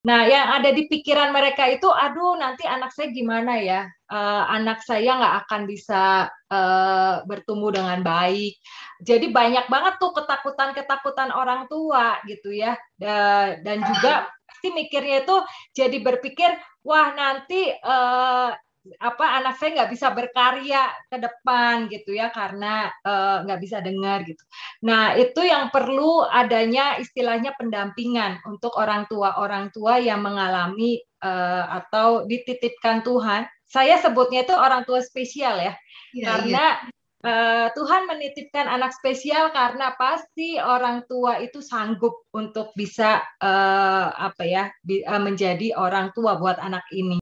Nah, yang ada di pikiran mereka itu, aduh nanti anak saya gimana ya? Anak saya nggak akan bisa bertumbuh dengan baik. Jadi banyak banget tuh ketakutan-ketakutan orang tua gitu ya. Dan juga pasti mikirnya itu jadi berpikir, wah nanti anak saya nggak bisa berkarya ke depan gitu ya karena nggak bisa dengar gitu. Nah, itu yang perlu adanya istilahnya pendampingan untuk orang tua yang mengalami atau dititipkan Tuhan. Saya sebutnya itu orang tua spesial ya, Iya, iya. karena Tuhan menitipkan anak spesial karena pasti orang tua itu sanggup untuk bisa menjadi orang tua buat anak ini.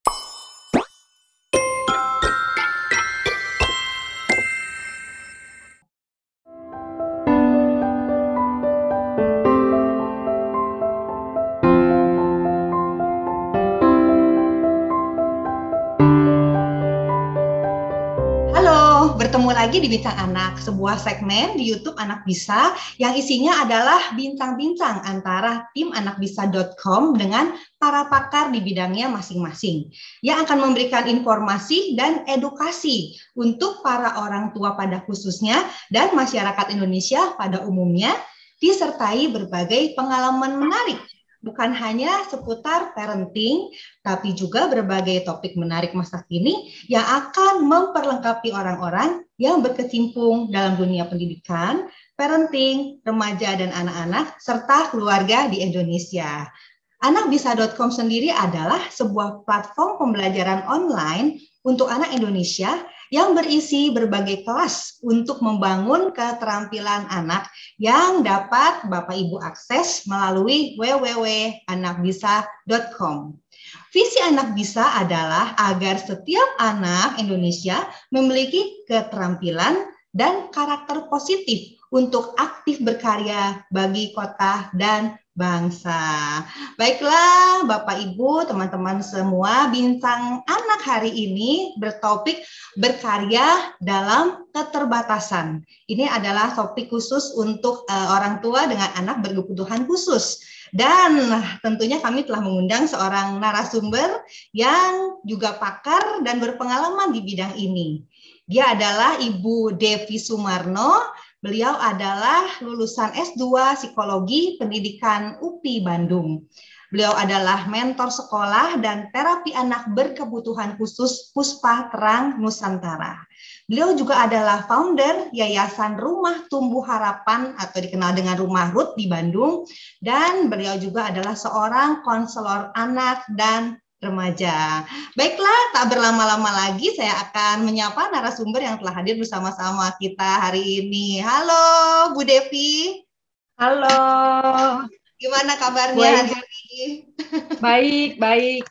Halo, bertemu lagi di Bincang Anak, sebuah segmen di YouTube Anak Bisa yang isinya adalah bincang-bincang antara tim anakbisa.com dengan para pakar di bidangnya masing-masing yang akan memberikan informasi dan edukasi untuk para orang tua pada khususnya dan masyarakat Indonesia pada umumnya, disertai berbagai pengalaman menarik. Bukan hanya seputar parenting, tapi juga berbagai topik menarik masa kini yang akan memperlengkapi orang-orang yang berkecimpung dalam dunia pendidikan, parenting, remaja dan anak-anak, serta keluarga di Indonesia. Anakbisa.com sendiri adalah sebuah platform pembelajaran online untuk anak Indonesia yang berisi berbagai kelas untuk membangun keterampilan anak yang dapat Bapak Ibu akses melalui www.anakbisa.com. Visi Anak Bisa adalah agar setiap anak Indonesia memiliki keterampilan dan karakter positif untuk aktif berkarya bagi kota dan bangsa. Baiklah, Bapak Ibu, teman-teman semua, Bintang Anak hari ini bertopik berkarya dalam keterbatasan. Ini adalah topik khusus untuk orang tua dengan anak berkebutuhan khusus. Dan tentunya kami telah mengundang seorang narasumber yang juga pakar dan berpengalaman di bidang ini. Dia adalah Ibu Devi Sumarno. Beliau adalah lulusan S2 Psikologi Pendidikan UPI Bandung. Beliau adalah mentor sekolah dan terapi anak berkebutuhan khusus Puspa Terang Nusantara. Beliau juga adalah founder Yayasan Rumah Tumbuh Harapan atau dikenal dengan Rumah Ruth di Bandung, dan beliau juga adalah seorang konselor anak dan remaja. Baiklah, tak berlama-lama lagi saya akan menyapa narasumber yang telah hadir bersama-sama kita hari ini. Halo, Bu Devi. Halo, Gimana Bu kabarnya hari Ega. ini? Baik, baik.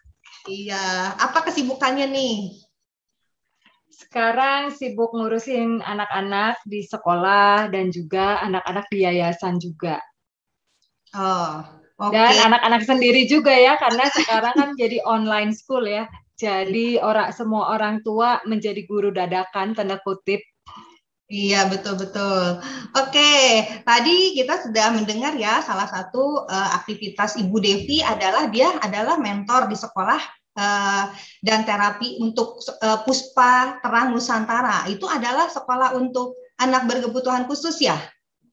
Iya, apa kesibukannya nih? Sekarang sibuk ngurusin anak-anak di sekolah dan juga anak-anak di yayasan juga. Oh, Dan oke. anak-anak sendiri juga ya, karena sekarang kan jadi online school ya. Jadi semua orang tua menjadi guru dadakan, tanda kutip. Iya, betul-betul. Oke, tadi kita sudah mendengar ya salah satu aktivitas Ibu Devi adalah dia adalah mentor di sekolah dan terapi untuk Puspa Terang Nusantara. Itu adalah sekolah untuk anak berkebutuhan khusus ya,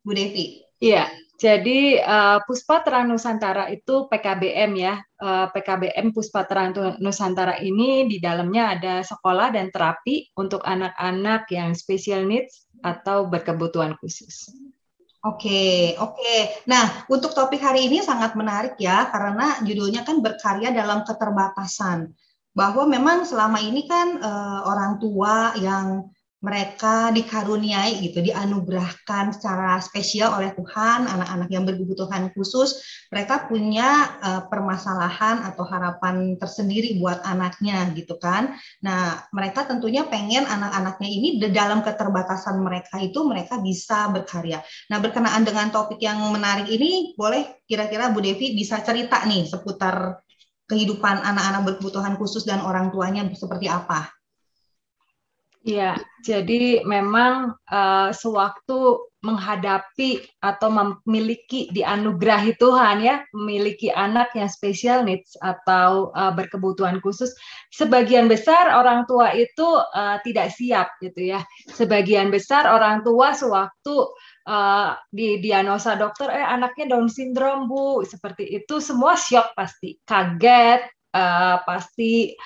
Bu Devi? Iya, jadi Puspa Terang Nusantara itu PKBM ya. PKBM Puspa Terang Nusantara ini di dalamnya ada sekolah dan terapi untuk anak-anak yang special needs atau berkebutuhan khusus. Oke, oke. Nah, untuk topik hari ini sangat menarik ya, karena judulnya kan berkarya dalam keterbatasan. Bahwa memang selama ini kan orang tua yang mereka dikaruniai gitu, dianugerahkan secara spesial oleh Tuhan, anak-anak yang berkebutuhan khusus, mereka punya permasalahan atau harapan tersendiri buat anaknya gitu kan. Nah, mereka tentunya pengen anak-anaknya ini di dalam keterbatasan mereka itu mereka bisa berkarya. Nah, berkenaan dengan topik yang menarik ini, boleh kira-kira Bu Devi bisa cerita nih seputar kehidupan anak-anak berkebutuhan khusus dan orang tuanya seperti apa? Iya, jadi memang sewaktu menghadapi atau memiliki dianugerahi Tuhan ya, memiliki anak yang special needs atau berkebutuhan khusus, sebagian besar orang tua itu tidak siap gitu ya. Sebagian besar orang tua sewaktu di diagnosa dokter, anaknya Down syndrome Bu, seperti itu semua shock pasti, kaget, pasti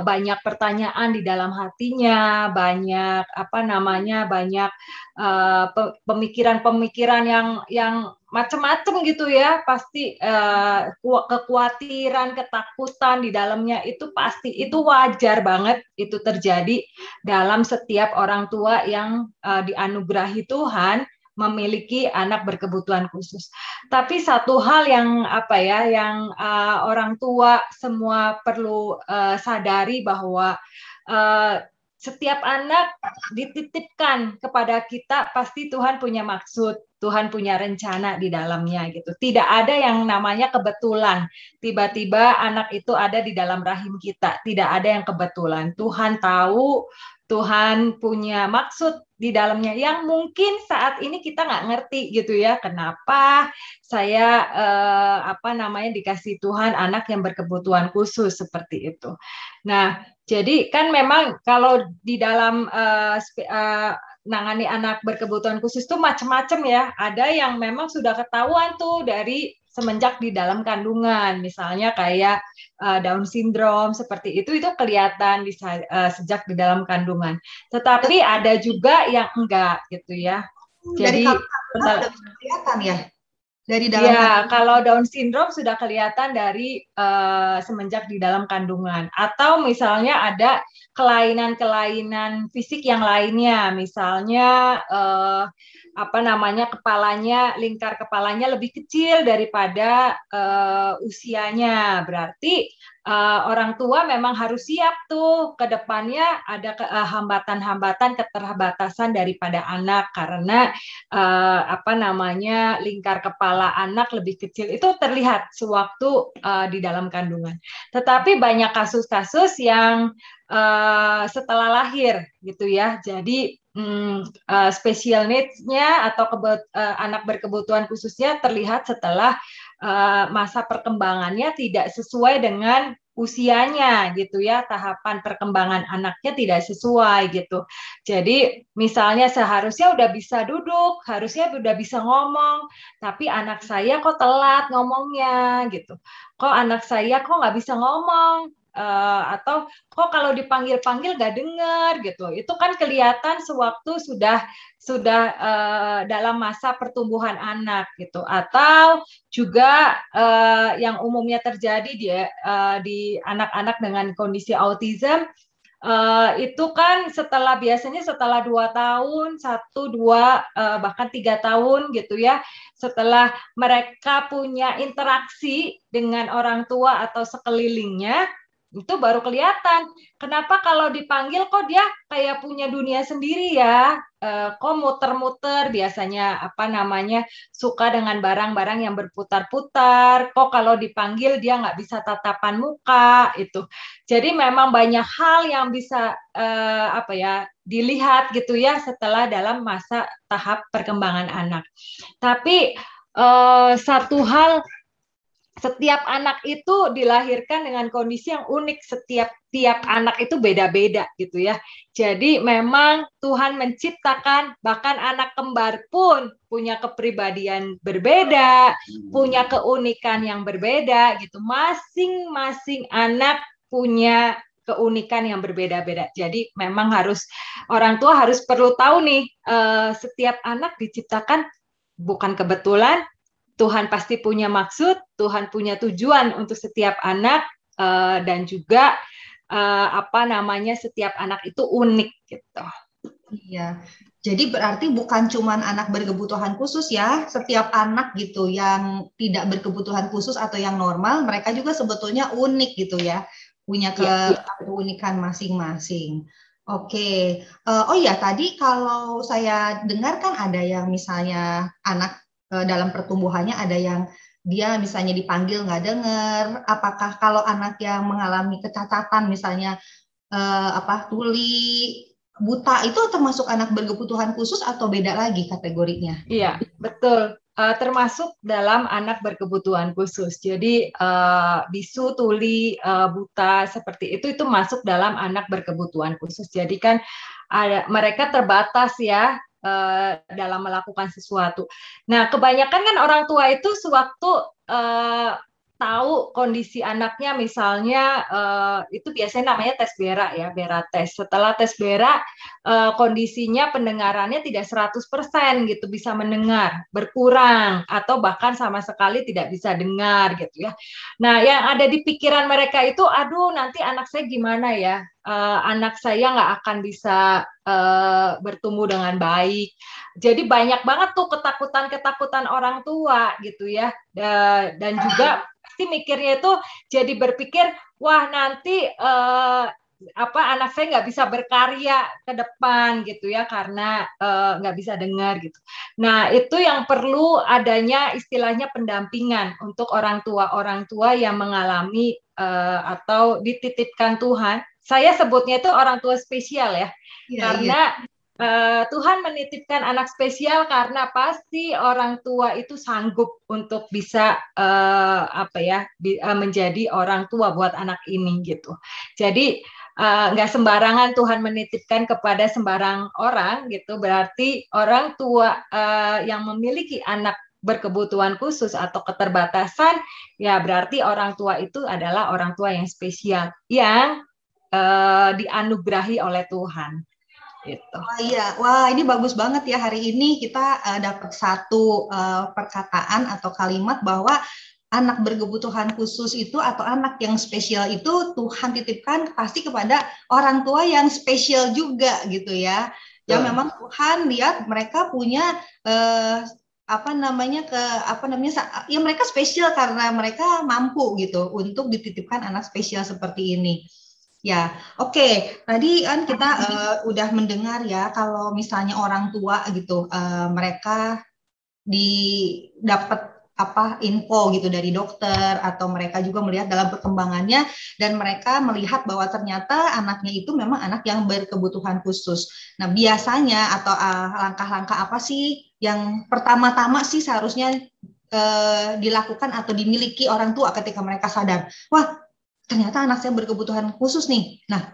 banyak pertanyaan di dalam hatinya, banyak apa namanya, banyak pemikiran-pemikiran yang macam-macam gitu ya, pasti kekhawatiran, ketakutan di dalamnya itu pasti, itu wajar banget itu terjadi dalam setiap orang tua yang dianugerahi Tuhan memiliki anak berkebutuhan khusus. Tapi satu hal yang apa ya, yang orang tua semua perlu sadari bahwa uh, setiap anak dititipkan kepada kita pasti Tuhan punya maksud, Tuhan punya rencana di dalamnya gitu. Tidak ada yang namanya kebetulan. Tiba-tiba anak itu ada di dalam rahim kita. Tidak ada yang kebetulan. Tuhan tahu, Tuhan punya maksud di dalamnya yang mungkin saat ini kita nggak ngerti gitu ya. Kenapa saya apa namanya dikasih Tuhan anak yang berkebutuhan khusus seperti itu. Nah, jadi kan memang kalau di dalam nangani anak berkebutuhan khusus itu macam-macam ya. Ada yang memang sudah ketahuan tuh dari semenjak di dalam kandungan, misalnya kayak Down syndrome seperti itu kelihatan sejak di dalam kandungan. Tetapi ada juga yang enggak gitu ya. Dari Jadi kandungan udah bisa kelihatan ya, dari dalam ya, kandungan. kalau Down syndrome sudah kelihatan dari semenjak di dalam kandungan. Atau misalnya ada kelainan-kelainan fisik yang lainnya, misalnya apa namanya kepalanya, lingkar kepalanya lebih kecil daripada usianya. Berarti orang tua memang harus siap tuh ke depannya ada hambatan-hambatan, keterbatasan daripada anak karena apa namanya lingkar kepala anak lebih kecil itu terlihat sewaktu di dalam kandungan. Tetapi banyak kasus-kasus yang setelah lahir gitu ya. Jadi special needs-nya atau anak berkebutuhan khususnya terlihat setelah masa perkembangannya tidak sesuai dengan usianya gitu ya, tahapan perkembangan anaknya tidak sesuai gitu. Jadi misalnya seharusnya udah bisa duduk, harusnya udah bisa ngomong, tapi anak saya kok telat ngomongnya gitu. Kok anak saya kok nggak bisa ngomong, atau kok kalau dipanggil-panggil gak dengar gitu. Itu kan kelihatan sewaktu sudah dalam masa pertumbuhan anak gitu. Atau juga yang umumnya terjadi di anak-anak dengan kondisi autism itu kan biasanya setelah 2 tahun, 1, 2, bahkan 3 tahun gitu ya, setelah mereka punya interaksi dengan orang tua atau sekelilingnya, itu baru kelihatan. Kenapa kalau dipanggil kok dia kayak punya dunia sendiri ya? Kok muter-muter biasanya apa namanya suka dengan barang-barang yang berputar-putar. Kok kalau dipanggil dia nggak bisa tatapan muka itu. Jadi memang banyak hal yang bisa apa ya dilihat gitu ya setelah dalam masa tahap perkembangan anak. Tapi satu hal, setiap anak itu dilahirkan dengan kondisi yang unik, setiap tiap anak itu beda-beda gitu ya. Jadi memang Tuhan menciptakan bahkan anak kembar pun punya kepribadian berbeda, punya keunikan yang berbeda gitu. Masing-masing anak punya keunikan yang berbeda-beda. Jadi memang orang tua harus perlu tahu nih, setiap anak diciptakan bukan kebetulan, Tuhan pasti punya maksud, Tuhan punya tujuan untuk setiap anak, dan juga apa namanya setiap anak itu unik gitu. Iya. Jadi berarti bukan cuman anak berkebutuhan khusus ya, setiap anak gitu yang tidak berkebutuhan khusus atau yang normal, mereka juga sebetulnya unik gitu ya, punya Ya, keunikan masing-masing. Oke. Oh iya, tadi kalau saya dengar kan ada yang misalnya anak dalam pertumbuhannya ada yang dia misalnya dipanggil nggak dengar. Apakah kalau anak yang mengalami kecacatan misalnya tuli, buta itu termasuk anak berkebutuhan khusus atau beda lagi kategorinya? Iya, betul. Termasuk dalam anak berkebutuhan khusus. Jadi bisu, tuli, buta seperti itu masuk dalam anak berkebutuhan khusus. Jadi kan mereka terbatas ya dalam melakukan sesuatu. Nah, kebanyakan kan orang tua itu sewaktu eh, tahu kondisi anaknya, misalnya itu biasanya namanya tes BERA ya, BERA tes. Setelah tes BERA kondisinya pendengarannya tidak 100% gitu bisa mendengar, berkurang atau bahkan sama sekali tidak bisa dengar gitu ya. Nah, yang ada di pikiran mereka itu, aduh nanti anak saya gimana ya? Anak saya nggak akan bisa bertumbuh dengan baik. Jadi banyak banget tuh ketakutan-ketakutan orang tua gitu ya. Dan juga pasti mikirnya itu jadi berpikir, wah nanti anak saya nggak bisa berkarya ke depan gitu ya karena nggak bisa dengar gitu. Nah itu yang perlu adanya istilahnya pendampingan untuk orang tua yang mengalami atau dititipkan Tuhan. Saya sebutnya itu orang tua spesial ya, Iya, iya. karena Tuhan menitipkan anak spesial karena pasti orang tua itu sanggup untuk bisa menjadi orang tua buat anak ini gitu. Jadi nggak sembarangan Tuhan menitipkan kepada sembarang orang gitu. Berarti orang tua yang memiliki anak berkebutuhan khusus atau keterbatasan, ya berarti orang tua itu adalah orang tua yang spesial yang dianugerahi oleh Tuhan. Gitu. Wah, iya, wah ini bagus banget ya hari ini kita dapat satu perkataan atau kalimat bahwa anak berkebutuhan khusus itu atau anak yang spesial itu Tuhan titipkan pasti kepada orang tua yang spesial juga gitu ya. Yang Betul. memang Tuhan lihat mereka punya eh, ya mereka spesial karena mereka mampu gitu untuk dititipkan anak spesial seperti ini. Ya, oke. Tadi kan kita udah mendengar ya kalau misalnya orang tua gitu, mereka dapat info gitu dari dokter atau mereka juga melihat dalam perkembangannya dan mereka melihat bahwa ternyata anaknya itu memang anak yang berkebutuhan khusus. Nah, biasanya atau langkah-langkah apa sih yang pertama-tama sih seharusnya dilakukan atau dimiliki orang tua ketika mereka sadar, wah ternyata anak saya berkebutuhan khusus nih. Nah,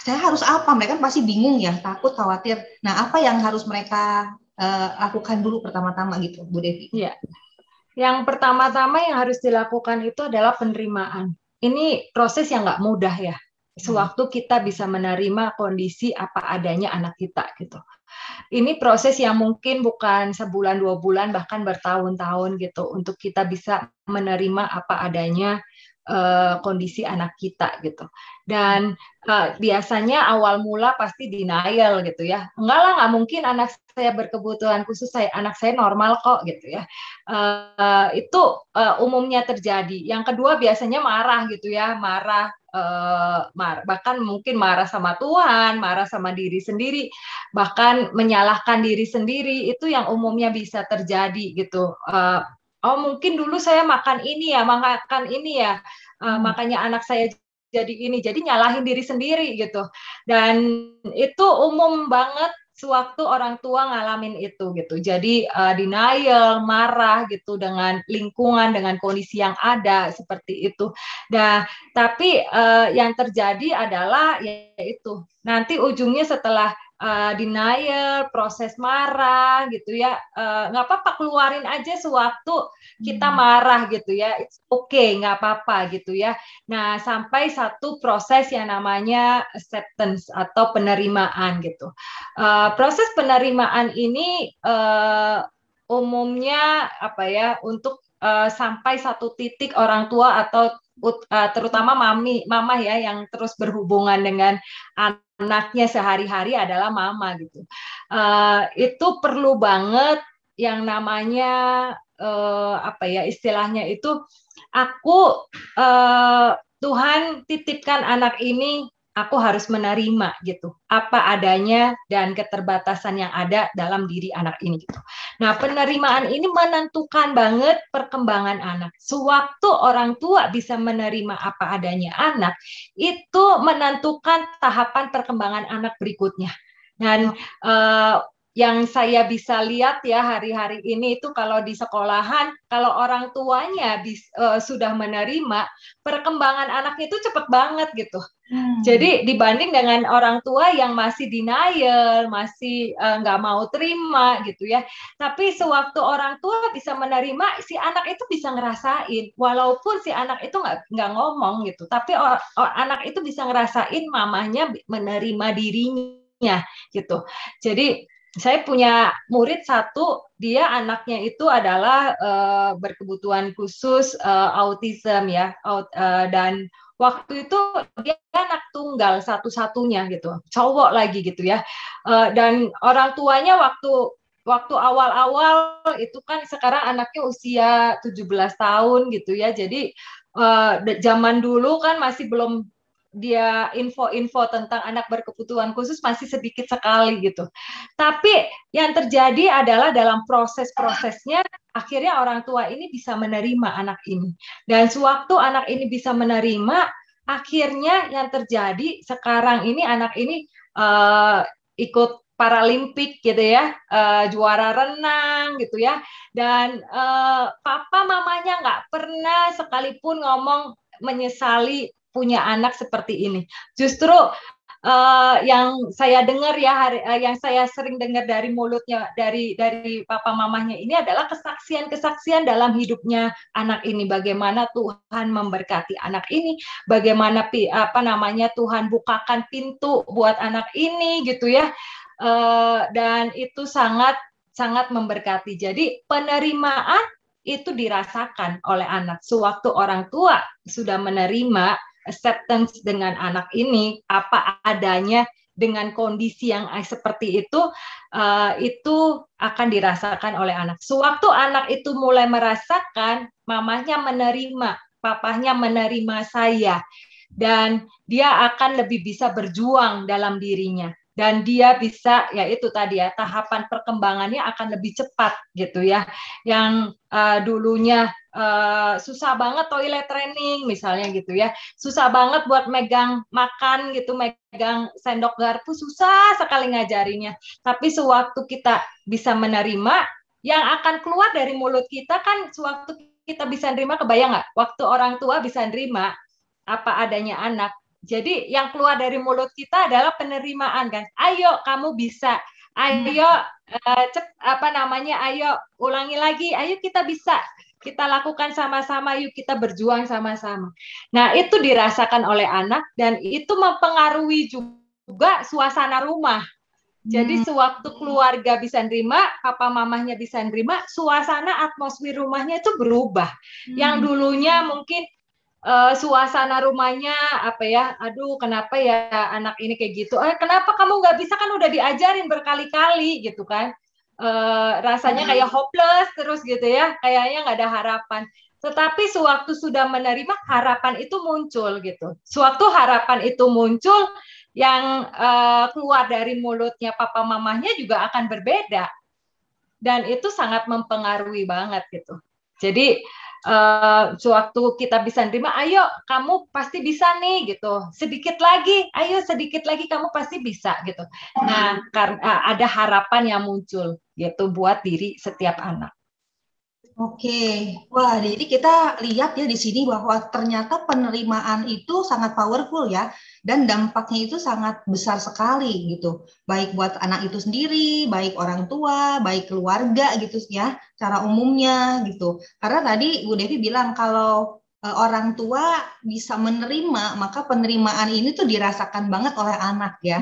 saya harus apa? Mereka kan pasti bingung ya, takut, khawatir. Nah, apa yang harus mereka lakukan dulu pertama-tama gitu, Bu Devi? Ya. Yang pertama-tama yang harus dilakukan itu adalah penerimaan. Ini proses yang nggak mudah ya. Sewaktu kita bisa menerima kondisi apa adanya anak kita gitu. Ini proses yang mungkin bukan sebulan, 2 bulan, bahkan bertahun-tahun gitu untuk kita bisa menerima apa adanya kondisi anak kita gitu. Dan biasanya awal mula pasti denial gitu ya. Enggak lah, nggak mungkin anak saya berkebutuhan khusus, anak saya normal kok gitu ya. Itu umumnya terjadi. Yang kedua biasanya marah gitu ya, marah bahkan mungkin marah sama Tuhan, marah sama diri sendiri, bahkan menyalahkan diri sendiri, itu yang umumnya bisa terjadi gitu. Oh mungkin dulu saya makan ini ya, makanya anak saya jadi ini, jadi nyalahin diri sendiri gitu. Dan itu umum banget sewaktu orang tua ngalamin itu gitu. Jadi denial, marah gitu dengan lingkungan, dengan kondisi yang ada seperti itu. Nah, tapi yang terjadi adalah yaitu nanti ujungnya setelah denial, proses marah gitu ya, nggak apa-apa keluarin aja sewaktu kita marah gitu ya, it's okay, nggak apa-apa gitu ya. Nah, sampai satu proses yang namanya acceptance atau penerimaan gitu. Proses penerimaan ini umumnya apa ya, untuk sampai satu titik orang tua atau terutama mama ya yang terus berhubungan dengan anaknya sehari-hari adalah mama gitu. Itu perlu banget yang namanya istilahnya itu aku Tuhan titipkan anak ini aku harus menerima gitu apa adanya dan keterbatasan yang ada dalam diri anak ini gitu. Nah, penerimaan ini menentukan banget perkembangan anak. Sewaktu orang tua bisa menerima apa adanya anak, itu menentukan tahapan perkembangan anak berikutnya. Dan yang saya bisa lihat ya hari-hari ini itu kalau di sekolahan, kalau orang tuanya sudah menerima, perkembangan anaknya itu cepat banget gitu. Jadi dibanding dengan orang tua yang masih denial, masih nggak mau terima gitu ya. Tapi sewaktu orang tua bisa menerima, si anak itu bisa ngerasain, walaupun si anak itu nggak ngomong gitu. Tapi anak itu bisa ngerasain mamanya menerima dirinya gitu. Jadi saya punya murid satu, dia anaknya itu adalah berkebutuhan khusus autism ya, dan waktu itu dia anak tunggal satu-satunya gitu, cowok lagi gitu ya, dan orang tuanya waktu awal-awal itu kan sekarang anaknya usia 17 tahun gitu ya, jadi zaman dulu kan masih belum dia info-info tentang anak berkebutuhan khusus masih sedikit sekali gitu. Tapi yang terjadi adalah dalam proses-prosesnya akhirnya orang tua ini bisa menerima anak ini. Dan sewaktu anak ini bisa menerima, akhirnya yang terjadi sekarang ini anak ini ikut Paralimpik gitu ya, juara renang gitu ya. Dan papa mamanya nggak pernah sekalipun ngomong menyesali punya anak seperti ini. Justru yang saya dengar ya, yang saya sering dengar dari mulutnya dari papa mamahnya ini adalah kesaksian-kesaksian dalam hidupnya anak ini, bagaimana Tuhan memberkati anak ini, bagaimana Tuhan bukakan pintu buat anak ini gitu ya, dan itu sangat sangat memberkati. Jadi penerimaan itu dirasakan oleh anak sewaktu orang tua sudah menerima acceptance dengan anak ini apa adanya dengan kondisi yang seperti itu akan dirasakan oleh anak. Sewaktu anak itu mulai merasakan mamanya menerima, papahnya menerima saya, dan dia akan lebih bisa berjuang dalam dirinya. Dan dia bisa, ya itu tadi ya, tahapan perkembangannya akan lebih cepat gitu ya. Yang dulunya susah banget toilet training misalnya gitu ya, susah banget buat megang makan gitu, megang sendok garpu, susah sekali ngajarinya. Tapi sewaktu kita bisa menerima, yang akan keluar dari mulut kita kan sewaktu kita bisa nerima, kebayang nggak? Waktu orang tua bisa nerima apa adanya anak, jadi yang keluar dari mulut kita adalah penerimaan kan. Ayo kamu bisa. Ayo ayo ulangi lagi. Ayo kita bisa. Kita lakukan sama-sama, yuk kita berjuang sama-sama. Nah, itu dirasakan oleh anak dan itu mempengaruhi juga suasana rumah. Jadi sewaktu keluarga bisa nerima, papa mamahnya bisa nerima, suasana atmosfer rumahnya itu berubah. Yang dulunya mungkin suasana rumahnya apa ya, aduh kenapa ya anak ini kayak gitu, kenapa kamu nggak bisa, kan udah diajarin berkali-kali gitu kan, rasanya kayak hopeless terus gitu ya, kayaknya nggak ada harapan. Tetapi sewaktu sudah menerima, harapan itu muncul gitu. Sewaktu harapan itu muncul, yang keluar dari mulutnya papa mamahnya juga akan berbeda, dan itu sangat mempengaruhi banget gitu. Jadi sewaktu kita bisa nerima, ayo kamu pasti bisa nih gitu, sedikit lagi, ayo sedikit lagi kamu pasti bisa gitu. Nah, karena ada harapan yang muncul gitu buat diri setiap anak. Oke, wah, jadi kita lihat ya di sini bahwa ternyata penerimaan itu sangat powerful ya, dan dampaknya itu sangat besar sekali gitu, baik buat anak itu sendiri, baik orang tua, baik keluarga gitu ya, cara umumnya gitu. Karena tadi Bu Devi bilang kalau orang tua bisa menerima, maka penerimaan ini tuh dirasakan banget oleh anak ya.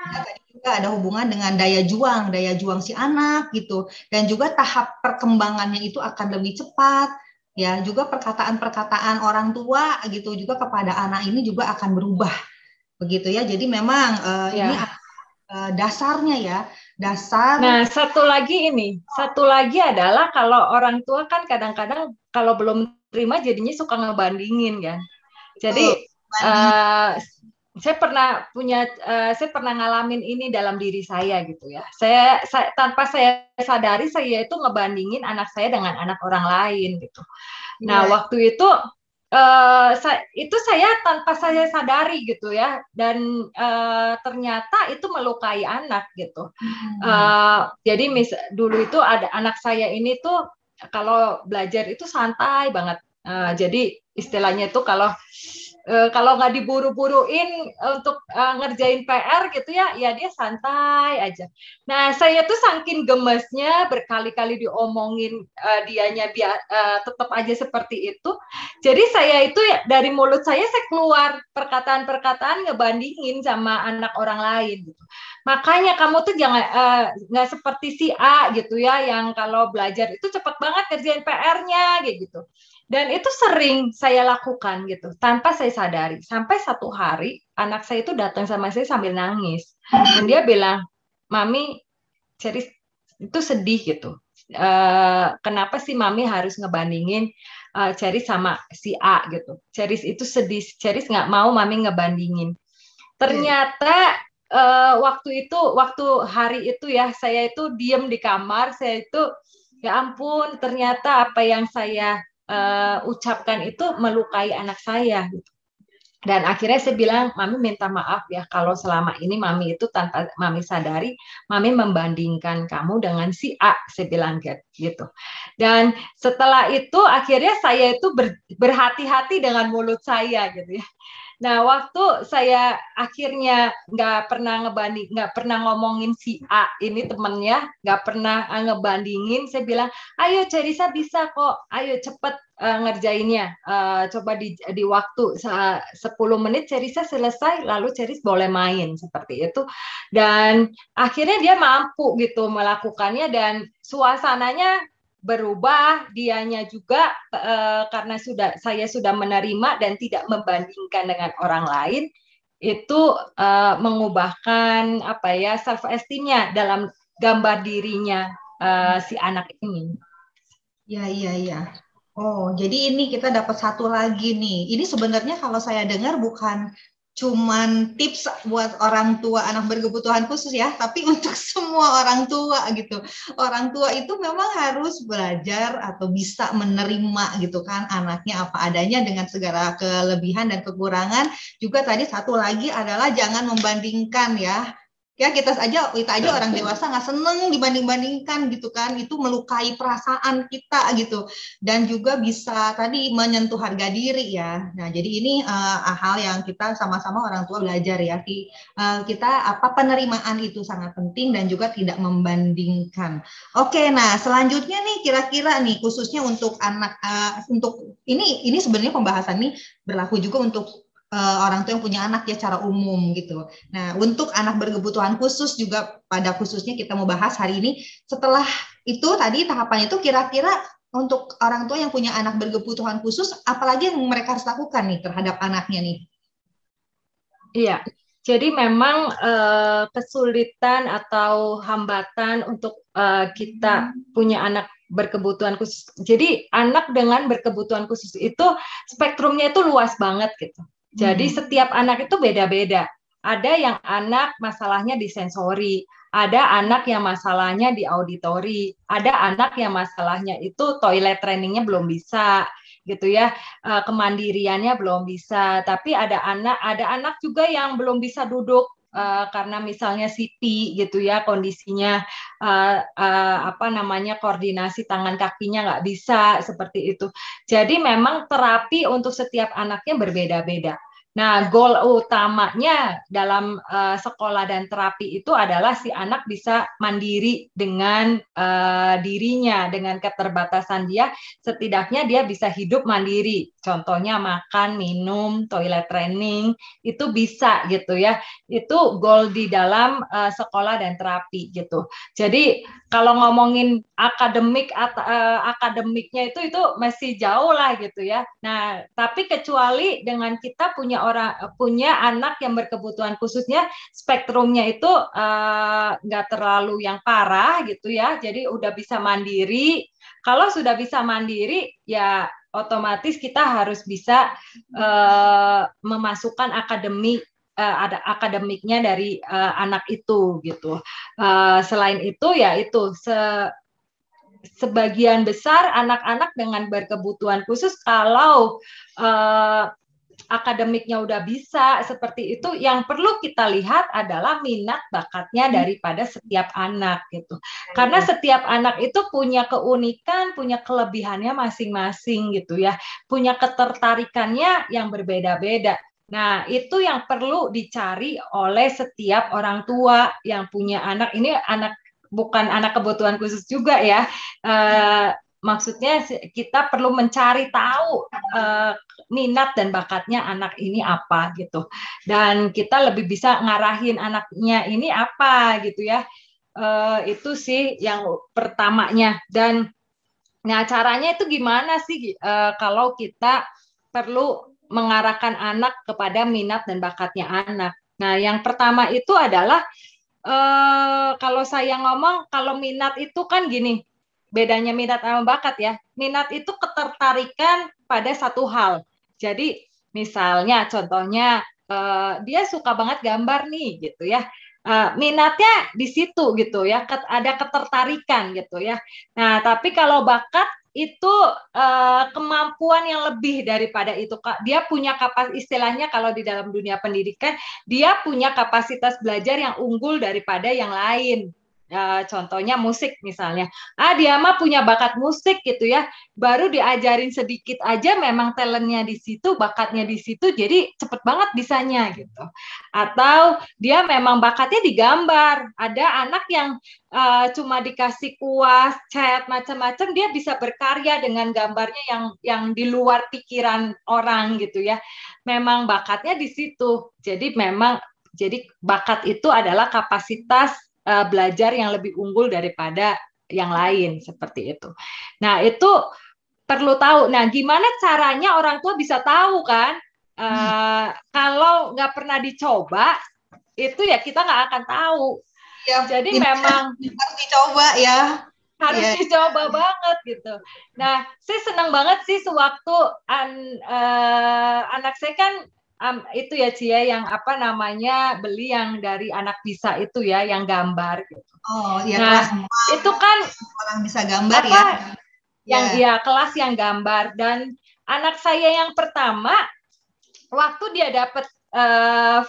Tadi juga ada hubungan dengan daya juang si anak gitu, dan juga tahap perkembangannya itu akan lebih cepat ya, juga perkataan-perkataan orang tua gitu juga kepada anak ini juga akan berubah begitu ya. Jadi memang ini dasarnya ya, dasar. Nah, satu lagi adalah kalau orang tua kan kadang-kadang kalau belum terima jadinya suka ngebandingin kan. Jadi saya pernah ngalamin ini dalam diri saya gitu ya. Tanpa saya sadari saya itu ngebandingin anak saya dengan anak orang lain gitu. Nah, Iya. waktu itu itu saya tanpa saya sadari gitu ya, dan ternyata itu melukai anak gitu. Hmm. Jadi dulu itu ada anak saya ini tuh kalau belajar itu santai banget. Jadi istilahnya itu kalau nggak diburu-buruin untuk ngerjain PR gitu ya, ya dia santai aja. Nah, saya tuh saking gemesnya berkali-kali diomongin dianya tetap aja seperti itu. Jadi saya itu ya, dari mulut saya keluar perkataan-perkataan ngebandingin sama anak orang lain gitu. Makanya kamu tuh jangan nggak seperti si A gitu ya, yang kalau belajar itu cepet banget kerjain PR-nya gitu. Dan itu sering saya lakukan gitu, tanpa saya sadari. Sampai satu hari anak saya itu datang sama saya sambil nangis, dan dia bilang, "Mami, Ceris itu sedih gitu. Kenapa sih Mami harus ngebandingin Ceris sama si A gitu? Ceris itu sedih, Ceris nggak mau Mami ngebandingin." Iya. Ternyata waktu hari itu ya, saya itu diem di kamar, saya itu ya ampun, ternyata apa yang saya ucapkan itu melukai anak saya gitu. Dan akhirnya saya bilang, Mami minta maaf ya kalau selama ini Mami itu tanpa Mami sadari, Mami membandingkan kamu dengan si A, saya bilang gitu. Dan setelah itu akhirnya saya itu berhati-hati dengan mulut saya gitu ya. Nah, waktu saya akhirnya nggak pernah ngomongin si A ini temennya, nggak pernah ngebandingin. Saya bilang, ayo Cerisa bisa kok, ayo cepet ngerjainnya. Coba di waktu 10 menit Cerisa selesai, lalu Ceris boleh main seperti itu. Dan akhirnya dia mampu gitu melakukannya, dan suasananya berubah, dianya juga karena saya sudah menerima dan tidak membandingkan dengan orang lain, itu mengubahkan apa ya, self esteemnya dalam gambar dirinya si anak ini. Ya, iya, iya. Oh, jadi ini kita dapat satu lagi nih. Ini sebenarnya kalau saya dengar bukan cuman tips buat orang tua anak berkebutuhan khusus ya, tapi untuk semua orang tua gitu. Orang tua itu memang harus belajar atau bisa menerima gitu kan anaknya apa adanya dengan segala kelebihan dan kekurangan. Juga tadi satu lagi adalah jangan membandingkan ya. Ya kita aja orang dewasa nggak seneng dibanding-bandingkan gitu kan, itu melukai perasaan kita gitu, dan juga bisa tadi menyentuh harga diri ya. Nah jadi ini hal yang kita sama-sama orang tua belajar ya, kita apa penerimaan itu sangat penting dan juga tidak membandingkan. Oke, nah selanjutnya nih kira-kira nih khususnya untuk anak untuk ini sebenarnya pembahasan ini berlaku juga untuk orang tua yang punya anak ya secara umum gitu. Nah, untuk anak berkebutuhan khusus juga pada khususnya kita mau bahas hari ini. Setelah itu tadi tahapan itu kira-kira untuk orang tua yang punya anak berkebutuhan khusus, apalagi yang mereka harus lakukan nih terhadap anaknya nih? Iya, jadi memang kesulitan atau hambatan untuk kita punya anak berkebutuhan khusus. Jadi anak dengan berkebutuhan khusus itu spektrumnya itu luas banget gitu. Jadi setiap anak itu beda-beda. Ada yang anak masalahnya di sensori, ada anak yang masalahnya di auditori, ada anak yang masalahnya itu toilet trainingnya belum bisa gitu ya, kemandiriannya belum bisa. Tapi ada anak juga yang belum bisa duduk karena misalnya CP gitu ya, kondisinya apa namanya, koordinasi tangan kakinya nggak bisa seperti itu. Jadi memang terapi untuk setiap anaknya berbeda-beda. Nah, goal utamanya dalam sekolah dan terapi itu adalah si anak bisa mandiri dengan dirinya, dengan keterbatasan dia, setidaknya dia bisa hidup mandiri. Contohnya makan, minum, toilet training, itu bisa gitu ya. Itu goal di dalam sekolah dan terapi gitu. Jadi kalau ngomongin akademiknya itu masih jauh lah gitu ya. Nah, tapi kecuali dengan kita punya anak yang berkebutuhan khususnya, spektrumnya itu nggak terlalu yang parah gitu ya. Jadi udah bisa mandiri. Kalau sudah bisa mandiri, ya otomatis kita harus bisa memasukkan akademik ada akademiknya dari anak itu gitu. Selain itu ya itu sebagian besar anak-anak dengan berkebutuhan khusus kalau akademiknya udah bisa seperti itu, yang perlu kita lihat adalah minat bakatnya daripada setiap anak gitu. Karena setiap anak itu punya keunikan, punya kelebihannya masing-masing gitu ya, punya ketertarikannya yang berbeda-beda. Nah, itu yang perlu dicari oleh setiap orang tua yang punya anak. Ini anak bukan anak kebutuhan khusus juga ya. Maksudnya kita perlu mencari tahu minat dan bakatnya anak ini apa gitu, dan kita lebih bisa ngarahin anaknya ini apa gitu ya. Itu sih yang pertamanya. Dan nah, caranya itu gimana sih kalau kita perlu mengarahkan anak kepada minat dan bakatnya anak. Nah, yang pertama itu adalah kalau saya ngomong, kalau minat itu kan gini, bedanya minat sama bakat ya. Minat itu ketertarikan pada satu hal. Jadi misalnya contohnya dia suka banget gambar nih gitu ya. Minatnya di situ gitu ya, ada ketertarikan gitu ya. Nah, tapi kalau bakat itu kemampuan yang lebih daripada itu, Kak. Dia punya istilahnya kalau di dalam dunia pendidikan, dia punya kapasitas belajar yang unggul daripada yang lain. Contohnya musik misalnya. Dia mah punya bakat musik gitu ya. Baru diajarin sedikit aja memang talentnya di situ, bakatnya di situ, jadi cepet banget bisanya gitu. Atau dia memang bakatnya di gambar. Ada anak yang cuma dikasih kuas, cat, macam-macam, dia bisa berkarya dengan gambarnya yang di luar pikiran orang gitu ya. Memang bakatnya di situ. Jadi bakat itu adalah kapasitas belajar yang lebih unggul daripada yang lain seperti itu. Nah, itu perlu tahu. Nah, gimana caranya orang tua bisa tahu kan? Kalau nggak pernah dicoba, itu ya kita nggak akan tahu. Ya, jadi memang harus dicoba ya. Harus dicoba banget gitu. Nah, saya senang banget sih sewaktu anak saya kan itu ya Cia, yang apa namanya, beli yang dari Anak Bisa itu ya, yang gambar gitu. Oh ya, nah, kelas itu kan orang bisa gambar apa, ya kelas yang gambar. Dan anak saya yang pertama, waktu dia dapat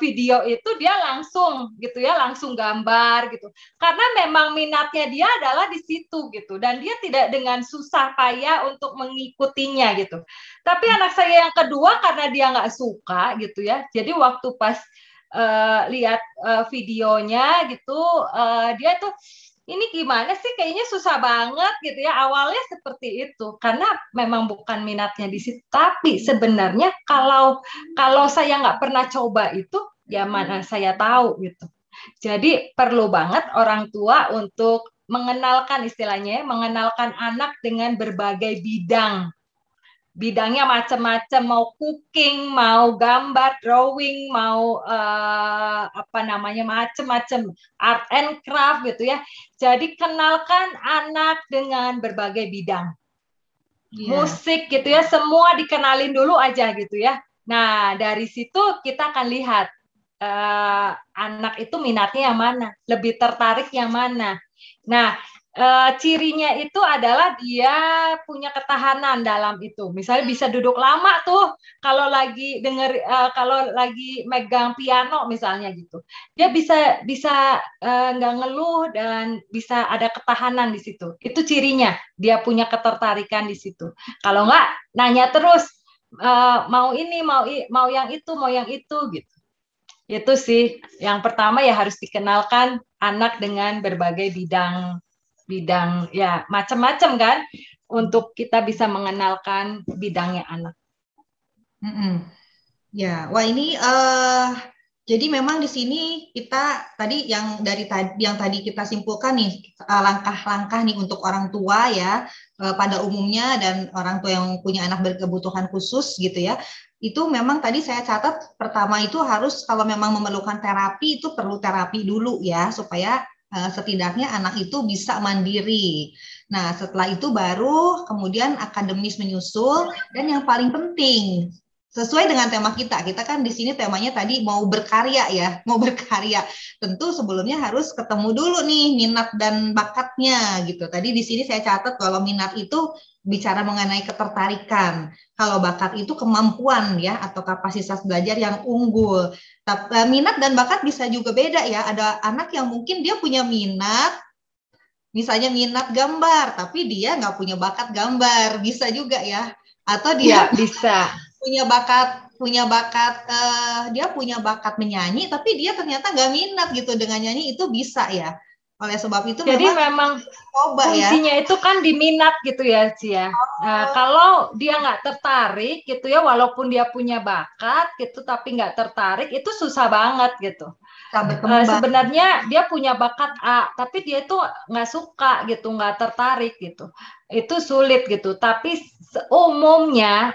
video itu, dia langsung gitu ya, langsung gambar gitu, karena memang minatnya dia adalah di situ gitu, dan dia tidak dengan susah payah untuk mengikutinya gitu. Tapi anak saya yang kedua, karena dia nggak suka gitu ya, jadi waktu pas lihat videonya gitu, dia tuh, ini gimana sih, kayaknya susah banget gitu ya. Awalnya seperti itu karena memang bukan minatnya di situ. Tapi sebenarnya kalau saya nggak pernah coba itu, ya mana saya tahu gitu. Jadi perlu banget orang tua untuk mengenalkan, istilahnya mengenalkan anak dengan berbagai bidang. Bidangnya macam-macam, mau cooking, mau gambar, drawing, mau apa namanya, macam-macam, art and craft gitu ya. Jadi kenalkan anak dengan berbagai bidang. Musik gitu ya, semua dikenalin dulu aja gitu ya. Nah, dari situ kita akan lihat anak itu minatnya yang mana, lebih tertarik yang mana. Nah, cirinya itu adalah dia punya ketahanan dalam itu. Misalnya bisa duduk lama tuh kalau lagi kalau lagi megang piano misalnya gitu. Dia bisa nggak ngeluh dan bisa ada ketahanan di situ. Itu cirinya. Dia punya ketertarikan di situ. Kalau nggak, nanya terus, mau ini, mau yang itu, mau yang itu gitu. Itu sih yang pertama, ya harus dikenalkan anak dengan berbagai bidang ya, macam-macam kan, untuk kita bisa mengenalkan bidangnya anak. Ya, wah ini jadi memang di sini kita tadi yang tadi kita simpulkan nih, langkah-langkah nih untuk orang tua ya pada umumnya, dan orang tua yang punya anak berkebutuhan khusus gitu ya. Itu memang tadi saya catat, pertama itu harus, kalau memang memerlukan terapi, itu perlu terapi dulu ya, supaya setidaknya anak itu bisa mandiri. Nah, setelah itu baru kemudian akademis menyusul, dan yang paling penting sesuai dengan tema kita. Kita kan di sini temanya tadi mau berkarya ya, mau berkarya. Tentu sebelumnya harus ketemu dulu nih minat dan bakatnya gitu. Tadi di sini saya catat kalau minat itu bicara mengenai ketertarikan. Kalau bakat itu kemampuan ya atau kapasitas belajar yang unggul. Tapi minat dan bakat bisa juga beda ya. Ada anak yang mungkin dia punya minat, misalnya minat gambar, tapi dia nggak punya bakat gambar, bisa juga ya. Atau dia Ya, bisa. dia punya bakat menyanyi tapi dia ternyata nggak minat gitu dengan nyanyi, itu bisa ya. Oleh sebab itu Jadi memang memang coba ya. kuncinya itu kan di minat gitu ya, Cia. Nah, kalau dia nggak tertarik gitu ya, walaupun dia punya bakat gitu, tapi nggak tertarik, itu susah banget gitu. Bisa berkembang. Sebenarnya dia punya bakat A, tapi dia itu nggak suka gitu, nggak tertarik gitu. Itu sulit gitu. Tapi umumnya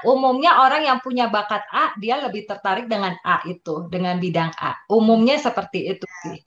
orang yang punya bakat A, dia lebih tertarik dengan A itu, dengan bidang A. Umumnya seperti itu sih.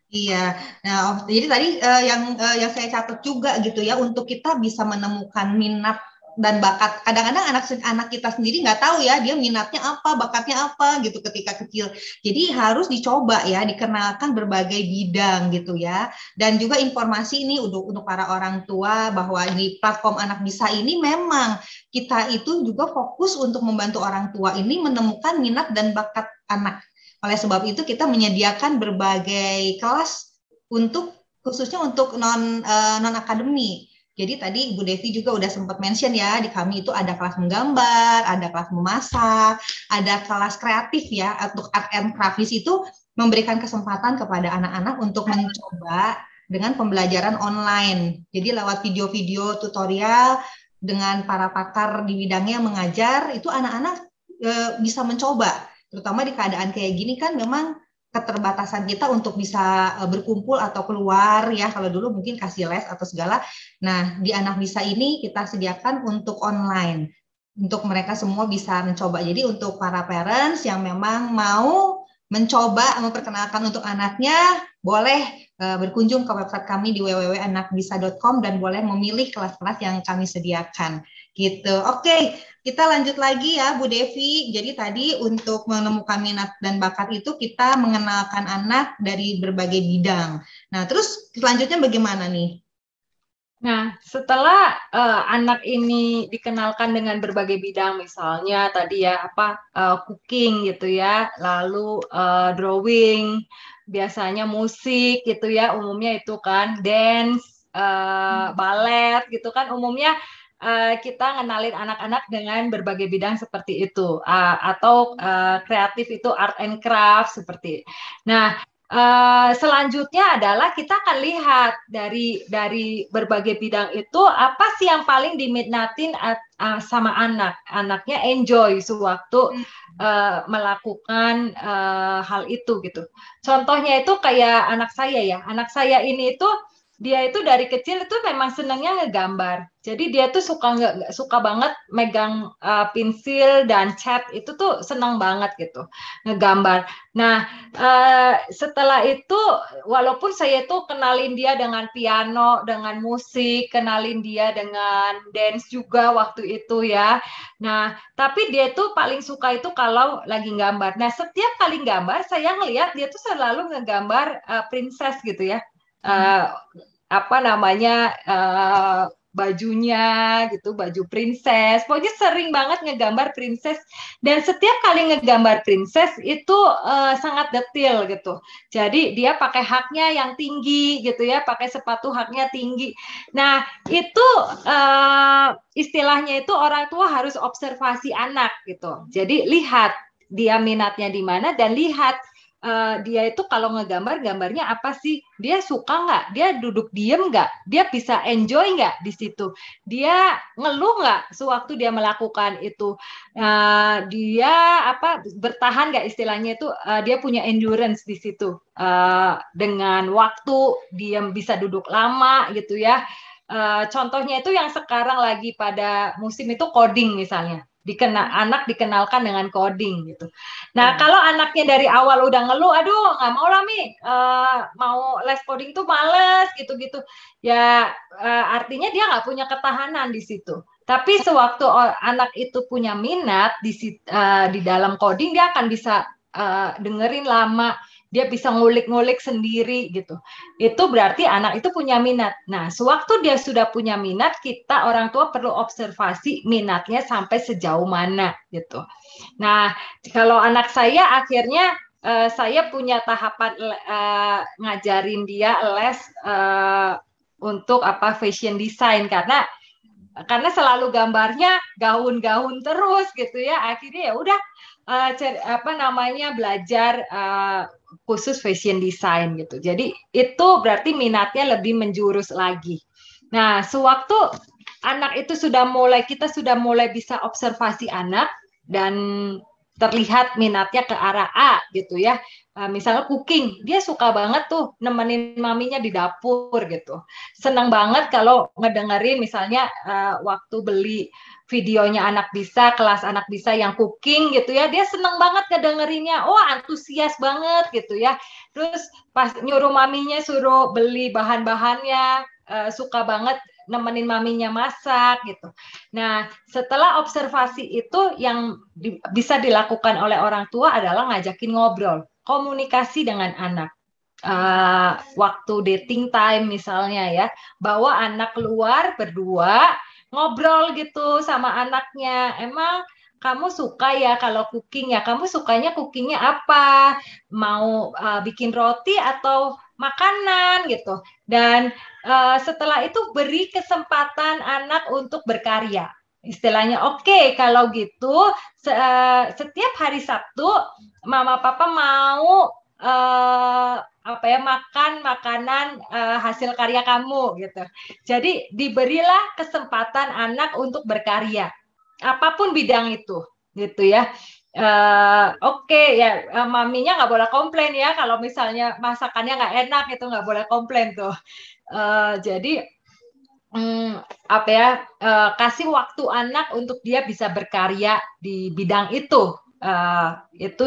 Iya, nah jadi tadi yang saya catat juga gitu ya, untuk kita bisa menemukan minat dan bakat. Kadang-kadang anak kita sendiri nggak tahu ya dia minatnya apa, bakatnya apa gitu ketika kecil. Jadi harus dicoba ya, dikenalkan berbagai bidang gitu ya. Dan juga informasi ini untuk para orang tua bahwa di platform Anak Bisa ini memang kita itu juga fokus untuk membantu orang tua ini menemukan minat dan bakat anak. Oleh sebab itu kita menyediakan berbagai kelas untuk khususnya untuk non akademi. Jadi tadi Bu Devi juga udah sempat mention ya, di kami itu ada kelas menggambar, ada kelas memasak, ada kelas kreatif ya, untuk art and craft itu memberikan kesempatan kepada anak-anak untuk mencoba dengan pembelajaran online. Jadi lewat video-video tutorial dengan para pakar di bidangnya mengajar, itu anak-anak bisa mencoba, terutama di keadaan kayak gini kan memang keterbatasan kita untuk bisa berkumpul atau keluar ya, kalau dulu mungkin kasih les atau segala. Nah, di Anak Bisa ini kita sediakan untuk online, untuk mereka semua bisa mencoba. Jadi untuk para parents yang memang mau mencoba memperkenalkan untuk anaknya, boleh berkunjung ke website kami di www.anakbisa.com dan boleh memilih kelas-kelas yang kami sediakan gitu. Oke, kita lanjut lagi ya Bu Devi. Jadi tadi untuk menemukan minat dan bakat itu kita mengenalkan anak dari berbagai bidang. Nah, terus selanjutnya bagaimana nih? Nah, setelah anak ini dikenalkan dengan berbagai bidang, misalnya tadi ya apa cooking gitu ya, lalu drawing, biasanya musik gitu ya, umumnya itu kan dance, balet gitu kan, umumnya kita ngenalin anak-anak dengan berbagai bidang seperti itu, atau kreatif itu art and craft seperti. Nah, selanjutnya adalah kita akan lihat dari berbagai bidang itu apa sih yang paling diminatin sama anaknya enjoy sewaktu melakukan hal itu gitu. Contohnya itu kayak anak saya ini itu dia itu dari kecil itu memang senangnya ngegambar. Jadi dia tuh suka banget megang pensil dan cat, itu tuh senang banget gitu ngegambar. Nah, setelah itu walaupun saya tuh kenalin dia dengan piano, dengan musik, kenalin dia dengan dance juga waktu itu ya. Nah, tapi dia tuh paling suka itu kalau lagi gambar. Nah, setiap kali gambar saya ngelihat dia tuh selalu ngegambar princess gitu ya. Uh, apa namanya bajunya gitu, baju princess. Pokoknya sering banget ngegambar princess dan setiap kali ngegambar princess itu sangat detail gitu. Jadi dia pakai haknya yang tinggi gitu ya, pakai sepatu haknya tinggi. Nah, itu istilahnya itu orang tua harus observasi anak gitu. Jadi lihat dia minatnya di mana dan lihat dia itu kalau ngegambar gambarnya apa sih, dia suka nggak, dia duduk diem nggak, dia bisa enjoy nggak di situ, dia ngeluh nggak sewaktu dia melakukan itu, dia apa bertahan nggak istilahnya itu, dia punya endurance di situ, dengan waktu dia bisa duduk lama gitu ya. Contohnya itu yang sekarang lagi pada musim itu coding misalnya, anak dikenalkan dengan coding gitu. Nah, Ya. kalau anaknya dari awal udah ngeluh, aduh nggak mau lah Mi, mau les coding tuh males gitu-gitu. Ya artinya dia nggak punya ketahanan di situ. Tapi sewaktu anak itu punya minat di dalam coding, dia akan bisa dengerin lama, dia bisa ngulik-ngulik sendiri gitu. Itu berarti anak itu punya minat. Nah, sewaktu dia sudah punya minat, kita orang tua perlu observasi minatnya sampai sejauh mana gitu. Nah, kalau anak saya akhirnya saya punya tahapan ngajarin dia les untuk fashion design, karena selalu gambarnya gaun-gaun terus gitu ya, akhirnya ya udah belajar khusus fashion design gitu. Jadi itu berarti minatnya lebih menjurus lagi. Nah, sewaktu anak itu kita sudah mulai bisa observasi anak dan terlihat minatnya ke arah A gitu ya. Misalnya cooking, dia suka banget tuh nemenin maminya di dapur gitu. Senang banget kalau ngedengerin misalnya waktu beli videonya anak bisa, kelas anak bisa yang cooking gitu ya, dia senang banget ngedengerinnya, antusias banget gitu ya. Terus pas nyuruh maminya suruh beli bahan-bahannya, suka banget nemenin maminya masak gitu. Nah, setelah observasi itu yang bisa dilakukan oleh orang tua adalah ngajakin ngobrol, komunikasi dengan anak. Waktu dating time misalnya ya, bawa anak keluar berdua, ngobrol gitu sama anaknya. Emang kamu suka ya kalau cooking ya? Kamu sukanya cookingnya apa? Mau bikin roti atau makanan gitu? Dan setelah itu beri kesempatan anak untuk berkarya. Istilahnya, oke, kalau gitu setiap hari Sabtu Mama Papa mau makan makanan hasil karya kamu gitu. Jadi diberilah kesempatan anak untuk berkarya, apapun bidang itu, gitu ya. Ya, maminya nggak boleh komplain ya kalau misalnya masakannya nggak enak, itu nggak boleh komplain tuh. Jadi kasih waktu anak untuk dia bisa berkarya di bidang itu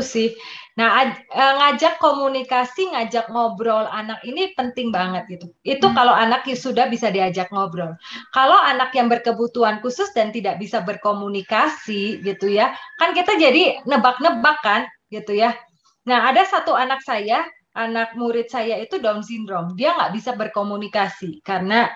sih. Nah, ngajak komunikasi, ngajak ngobrol anak ini penting banget gitu. Itu kalau anak sudah bisa diajak ngobrol. Kalau anak yang berkebutuhan khusus dan tidak bisa berkomunikasi gitu ya, kan kita jadi nebak-nebak kan gitu ya. Nah, ada satu anak murid saya itu Down syndrome. Dia nggak bisa berkomunikasi karena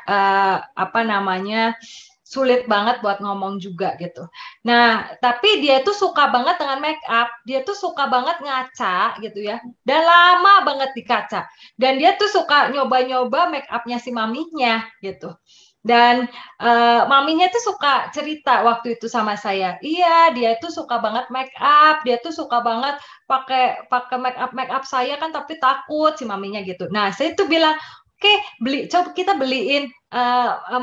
sulit banget buat ngomong juga gitu. Nah, tapi dia tuh suka banget dengan make up. Dia tuh suka banget ngaca gitu ya. Dan lama banget di kaca. Dan dia tuh suka nyoba-nyoba make upnya si maminya gitu. Dan maminya tuh suka cerita waktu itu sama saya. Iya, dia tuh suka banget make up. Dia tuh suka banget pakai pakai make up saya kan, tapi takut si maminya gitu. Nah, saya tuh bilang, oke, coba kita beliin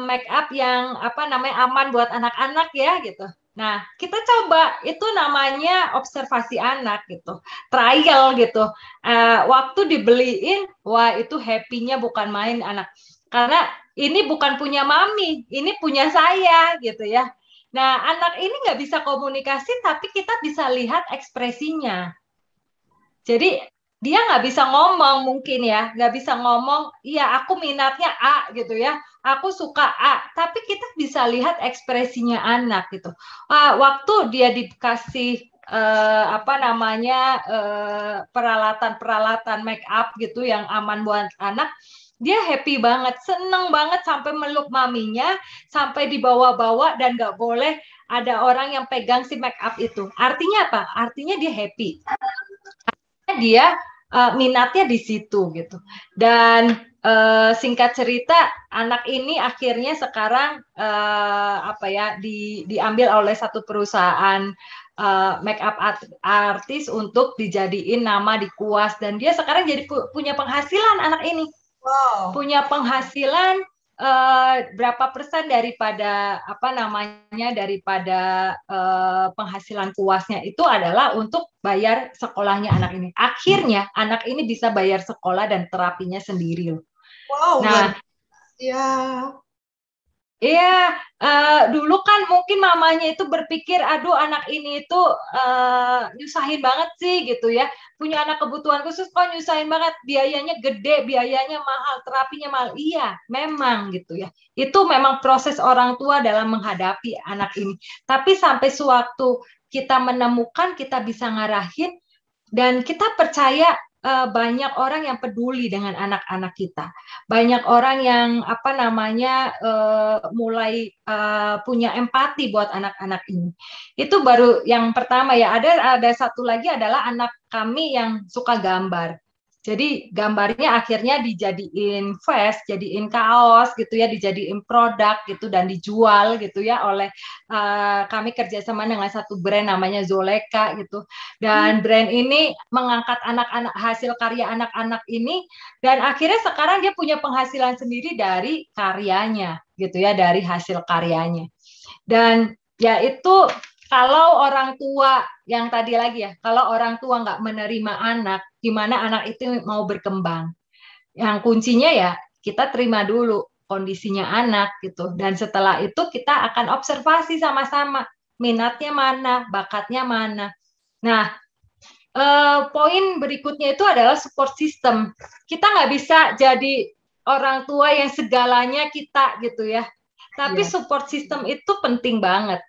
make up yang aman buat anak-anak ya gitu. Nah, kita coba, itu namanya observasi anak gitu, trial gitu. Waktu dibeliin, wah itu happy-nya bukan main anak. Karena ini bukan punya mami, ini punya saya gitu ya. Nah, anak ini nggak bisa komunikasi, tapi kita bisa lihat ekspresinya. Jadi dia nggak bisa ngomong mungkin ya, nggak bisa ngomong, iya aku minatnya A gitu ya, aku suka A, tapi kita bisa lihat ekspresinya anak gitu. Waktu dia dikasih peralatan-peralatan make up gitu yang aman buat anak, dia happy banget, seneng banget sampai meluk maminya, sampai dibawa-bawa dan nggak boleh ada orang yang pegang si make up itu. Artinya apa? Artinya dia happy. Dia minatnya di situ gitu. Dan singkat cerita, anak ini akhirnya sekarang diambil oleh satu perusahaan makeup artis untuk dijadiin nama di KUAS, dan dia sekarang jadi punya penghasilan. Anak ini punya penghasilan berapa persen daripada penghasilan kuasnya itu adalah untuk bayar sekolahnya anak ini. Akhirnya anak ini bisa bayar sekolah dan terapinya sendiri. Wow, nah, ya. Iya, dulu kan mungkin mamanya itu berpikir, aduh anak ini itu nyusahin banget sih gitu ya. Punya anak kebutuhan khusus kok nyusahin banget, biayanya gede, biayanya mahal, terapinya mahal. Iya, memang gitu ya. Itu memang proses orang tua dalam menghadapi anak ini. Tapi sampai sewaktu kita menemukan, kita bisa ngarahin, dan kita percaya banyak orang yang peduli dengan anak-anak kita. Banyak orang yang apa namanya mulai punya empati buat anak-anak ini. Itu baru yang pertama ya. Ada satu lagi adalah anak kami yang suka gambar. Jadi gambarnya akhirnya dijadiin vest, jadiin kaos gitu ya, dijadiin produk gitu dan dijual gitu ya oleh kami kerjasama dengan satu brand namanya Zoleka gitu. Dan brand ini mengangkat anak-anak, hasil karya anak-anak ini, dan akhirnya sekarang dia punya penghasilan sendiri dari karyanya gitu ya, dari hasil karyanya. Dan ya itu, kalau orang tua yang tadi lagi ya, kalau orang tua nggak menerima anak, gimana anak itu mau berkembang? Yang kuncinya ya kita terima dulu kondisinya anak gitu, dan setelah itu kita akan observasi sama-sama minatnya mana, bakatnya mana. Nah, poin berikutnya itu adalah support system. Kita nggak bisa jadi orang tua yang segalanya kita gitu ya. Tapi Iya. support system itu penting banget.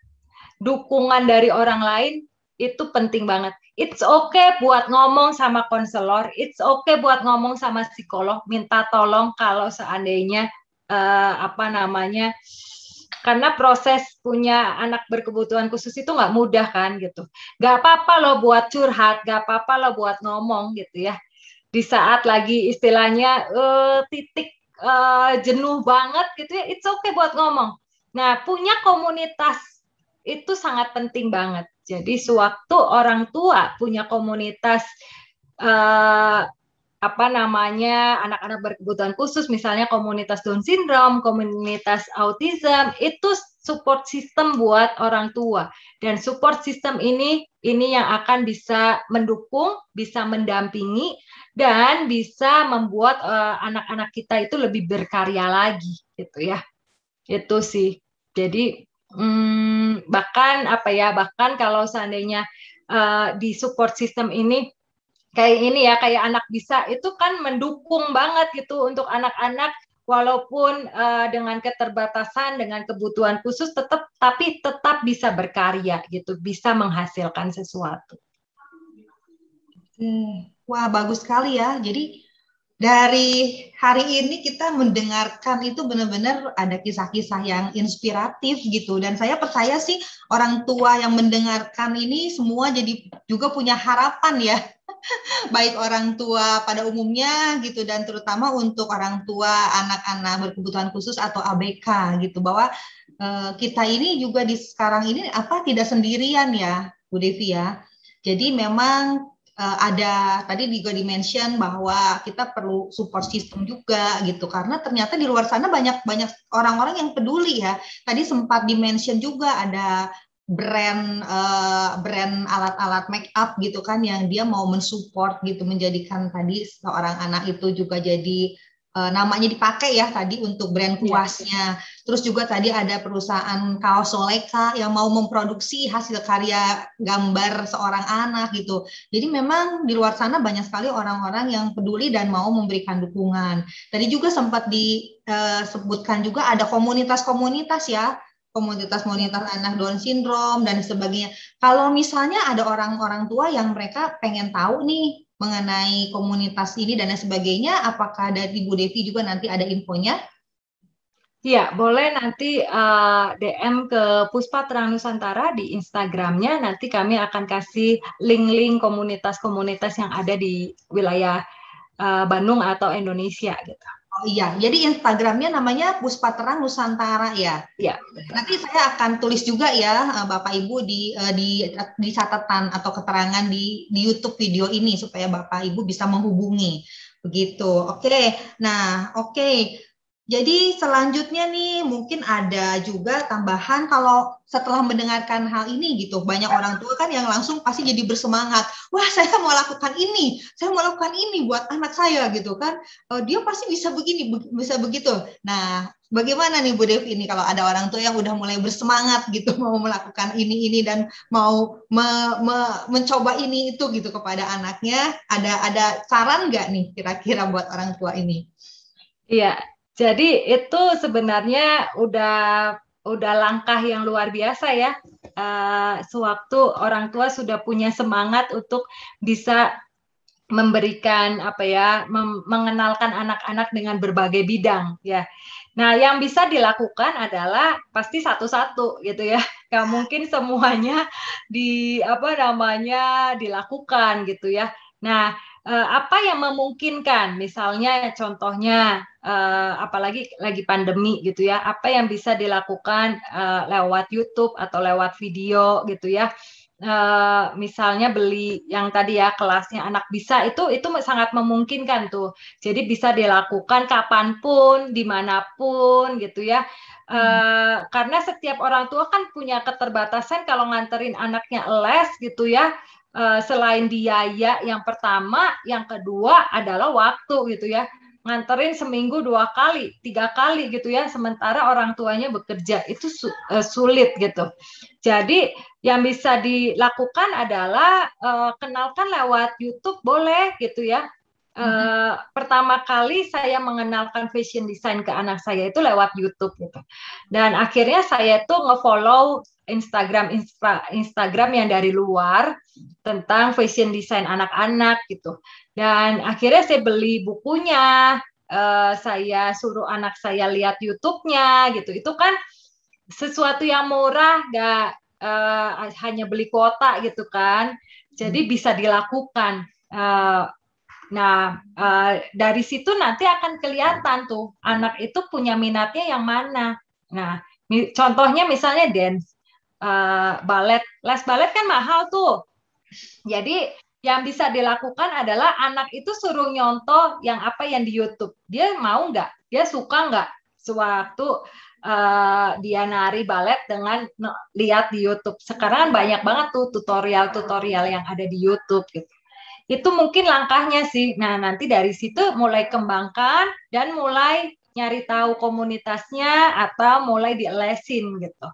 Dukungan dari orang lain itu penting banget. It's okay buat ngomong sama konselor, it's okay buat ngomong sama psikolog, minta tolong kalau seandainya apa namanya, karena proses punya anak berkebutuhan khusus itu nggak mudah kan gitu. Nggak apa-apa lo buat curhat, nggak apa-apa lo buat ngomong gitu ya. Di saat lagi istilahnya titik jenuh banget gitu ya, it's okay buat ngomong. Nah, punya komunitas itu sangat penting banget. Jadi sewaktu orang tua punya komunitas eh, apa namanya anak-anak berkebutuhan khusus, misalnya komunitas Down syndrome, komunitas autism, itu support system buat orang tua. Dan support system ini yang akan bisa mendukung, bisa mendampingi, dan bisa membuat anak-anak kita itu lebih berkarya lagi gitu ya. Itu sih. Jadi bahkan apa ya, bahkan kalau seandainya di support system ini kayak ini ya, kayak anak bisa itu kan mendukung banget gitu untuk anak-anak, walaupun dengan keterbatasan, dengan kebutuhan khusus, tetap bisa berkarya gitu, bisa menghasilkan sesuatu. Wah, bagus sekali ya. Jadi dari hari ini kita mendengarkan itu benar-benar ada kisah-kisah yang inspiratif gitu. Dan saya percaya sih orang tua yang mendengarkan ini semua jadi juga punya harapan ya. Baik orang tua pada umumnya gitu dan terutama untuk orang tua anak-anak berkebutuhan khusus atau ABK gitu, bahwa kita ini juga di sekarang ini apa tidak sendirian ya Bu Devi ya. Jadi memang ada tadi juga di-mention bahwa kita perlu support system juga gitu, karena ternyata di luar sana banyak banyak orang-orang yang peduli ya. Tadi sempat di-mention juga ada brand alat-alat make up gitu kan yang dia mau mensupport gitu, menjadikan tadi seorang anak itu juga jadi namanya dipakai ya tadi untuk brand Ya. kuasnya. Terus juga tadi ada perusahaan kaos Soleka yang mau memproduksi hasil karya gambar seorang anak gitu. Jadi memang di luar sana banyak sekali orang-orang yang peduli dan mau memberikan dukungan. Tadi juga sempat disebutkan juga ada komunitas-komunitas ya, komunitas-komunitas anak Down syndrome dan sebagainya. Kalau misalnya ada orang-orang tua yang mereka pengen tahu nih mengenai komunitas ini dan lain sebagainya, apakah dari Bu Devi juga nanti ada infonya? Ya, boleh nanti DM ke Puspa Terang Nusantara di Instagramnya. Nanti kami akan kasih link-link komunitas-komunitas yang ada di wilayah Bandung atau Indonesia gitu. Oh iya, jadi Instagramnya namanya Puspa Terang Nusantara ya. Ya. Nanti saya akan tulis juga ya Bapak Ibu di catatan atau keterangan di YouTube video ini supaya Bapak Ibu bisa menghubungi begitu. Oke. Nah, oke. Jadi selanjutnya nih mungkin ada juga tambahan kalau setelah mendengarkan hal ini gitu, banyak orang tua kan yang langsung pasti jadi bersemangat. Wah, saya mau lakukan ini, saya mau lakukan ini buat anak saya gitu kan. Dia pasti bisa begini, bisa begitu. Nah, bagaimana nih Bu Devi ini kalau ada orang tua yang udah mulai bersemangat gitu mau melakukan ini dan mau mencoba ini itu gitu kepada anaknya, ada saran nggak nih kira-kira buat orang tua ini? Iya, jadi itu sebenarnya udah langkah yang luar biasa ya. Sewaktu orang tua sudah punya semangat untuk bisa memberikan apa ya, mengenalkan anak-anak dengan berbagai bidang ya. Nah, yang bisa dilakukan adalah pasti satu-satu gitu ya. Gak mungkin semuanya apa namanya dilakukan gitu ya. Nah, apa yang memungkinkan? Misalnya contohnya apalagi lagi pandemi gitu ya. Apa yang bisa dilakukan lewat YouTube atau lewat video gitu ya. Misalnya beli yang tadi ya kelasnya anak bisa itu sangat memungkinkan tuh. Jadi bisa dilakukan kapanpun, dimanapun gitu ya. Karena setiap orang tua kan punya keterbatasan kalau nganterin anaknya les gitu ya. Selain biaya yang pertama, yang kedua adalah waktu gitu ya. Nganterin seminggu 2 kali, 3 kali gitu ya. Sementara orang tuanya bekerja itu sulit gitu. Jadi yang bisa dilakukan adalah kenalkan lewat YouTube boleh gitu ya. Pertama kali saya mengenalkan fashion design ke anak saya itu lewat YouTube gitu. Dan akhirnya saya tuh ngefollow Instagram yang dari luar tentang fashion design anak-anak gitu. Dan akhirnya saya beli bukunya, saya suruh anak saya lihat YouTube-nya gitu. Itu kan sesuatu yang murah, gak hanya beli kuota gitu kan. Jadi bisa dilakukan. Nah, dari situ nanti akan kelihatan tuh anak itu punya minatnya yang mana. Nah, contohnya misalnya dance, balet, les balet kan mahal tuh. Jadi yang bisa dilakukan adalah anak itu suruh nyontoh yang apa yang di YouTube. Dia mau nggak? Dia suka nggak? Sewaktu dia nari balet dengan lihat di YouTube. Sekarang banyak banget tuh tutorial-tutorial yang ada di YouTube gitu. Itu mungkin langkahnya sih. Nah, nanti dari situ mulai kembangkan dan mulai nyari tahu komunitasnya atau mulai dielesin gitu.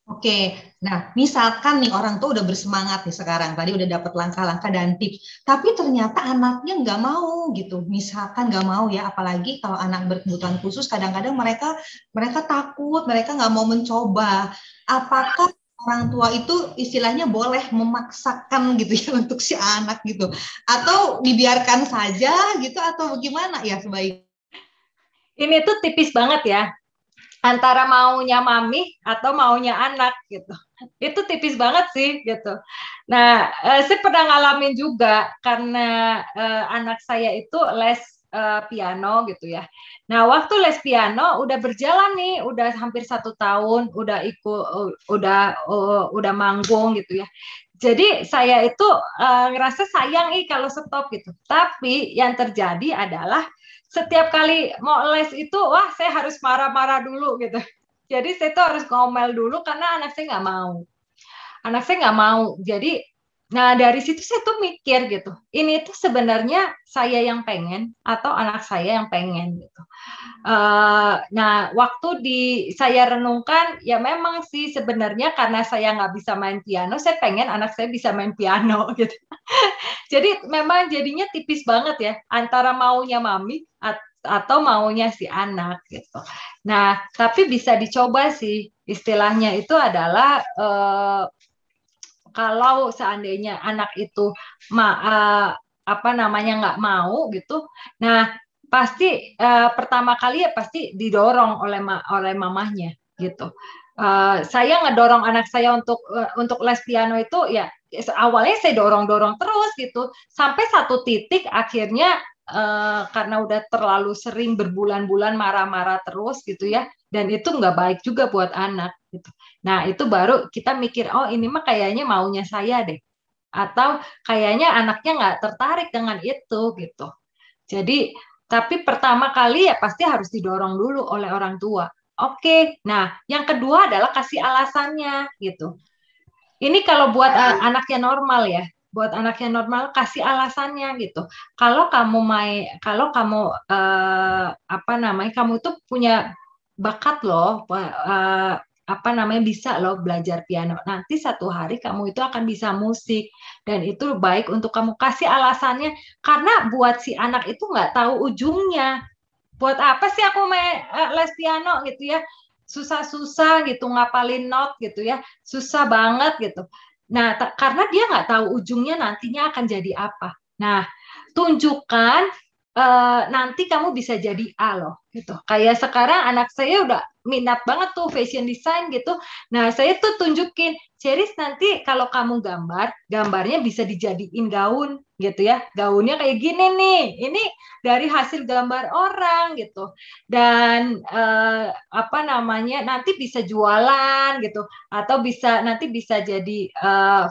Oke, nah misalkan nih orang tuh udah bersemangat nih sekarang, tadi udah dapat langkah-langkah dan tips, tapi ternyata anaknya nggak mau gitu, misalkan nggak mau ya, apalagi kalau anak berkebutuhan khusus, kadang-kadang mereka mereka takut, mereka nggak mau mencoba. Apakah orang tua itu istilahnya boleh memaksakan gitu ya untuk si anak gitu, atau dibiarkan saja gitu, atau bagaimana ya sebaiknya? Ini tuh tipis banget ya, antara maunya mami atau maunya anak gitu. Itu tipis banget sih gitu. Nah, saya pernah ngalamin juga karena anak saya itu les piano gitu ya. Nah, waktu les piano udah berjalan nih, udah hampir 1 tahun, udah ikut, udah manggung gitu ya. Jadi saya itu ngerasa sayang nih kalau stop gitu. Tapi yang terjadi adalah setiap kali mau les itu, wah saya harus marah-marah dulu gitu. Jadi saya tuh harus ngomel dulu karena anak saya nggak mau. Anak saya nggak mau. Jadi, nah dari situ saya tuh mikir gitu. Ini tuh sebenarnya saya yang pengen atau anak saya yang pengen gitu. Nah, waktu saya renungkan, ya memang sih sebenarnya karena saya nggak bisa main piano, saya pengen anak saya bisa main piano gitu. Jadi memang jadinya tipis banget ya antara maunya mami atau maunya si anak gitu. Nah, tapi bisa dicoba sih istilahnya itu adalah kalau seandainya anak itu apa namanya nggak mau gitu, nah pasti pertama kali ya pasti didorong oleh mamahnya gitu. Saya ngedorong anak saya untuk les piano itu ya awalnya saya dorong-dorong terus gitu sampai satu titik akhirnya karena udah terlalu sering berbulan-bulan marah-marah terus gitu ya dan itu nggak baik juga buat anak gitu. Nah itu baru kita mikir oh ini mah kayaknya maunya saya deh atau kayaknya anaknya nggak tertarik dengan itu gitu. Jadi Tapi pertama kali ya pasti harus didorong dulu oleh orang tua. Oke, nah yang kedua adalah kasih alasannya gitu. Ini kalau buat anak yang normal ya, buat anak yang normal kasih alasannya gitu. Kalau kamu apa namanya, kamu tuh punya bakat loh, apa namanya bisa loh belajar piano. Nanti satu hari kamu itu akan bisa musik dan itu baik untuk kamu kasih alasannya karena buat si anak itu nggak tahu ujungnya. Buat apa sih aku main les piano gitu ya? Susah-susah gitu ngapalin not gitu ya, susah banget gitu. Nah, karena dia nggak tahu ujungnya nantinya akan jadi apa. Nah, tunjukkan nanti kamu bisa jadi A loh gitu. Kayak sekarang anak saya udah minat banget tuh fashion design gitu. Nah, saya tuh tunjukin, Ceris nanti kalau kamu gambarnya bisa dijadiin gaun gitu ya. Gaunnya kayak gini nih. Ini dari hasil gambar orang gitu. Dan apa namanya nanti bisa jualan gitu atau nanti bisa jadi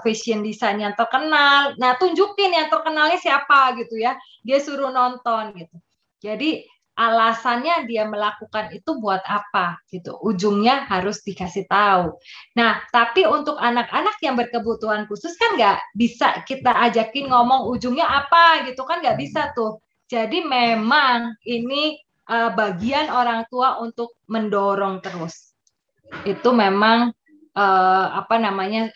fashion design yang terkenal. Nah, tunjukin yang terkenalnya siapa gitu ya. Dia suruh nonton gitu. Jadi alasannya dia melakukan itu buat apa gitu. Ujungnya harus dikasih tahu. Nah, tapi untuk anak-anak yang berkebutuhan khusus kan nggak bisa kita ajakin ngomong ujungnya apa gitu kan nggak bisa tuh. Jadi memang ini bagian orang tua untuk mendorong terus. Itu memang apa namanya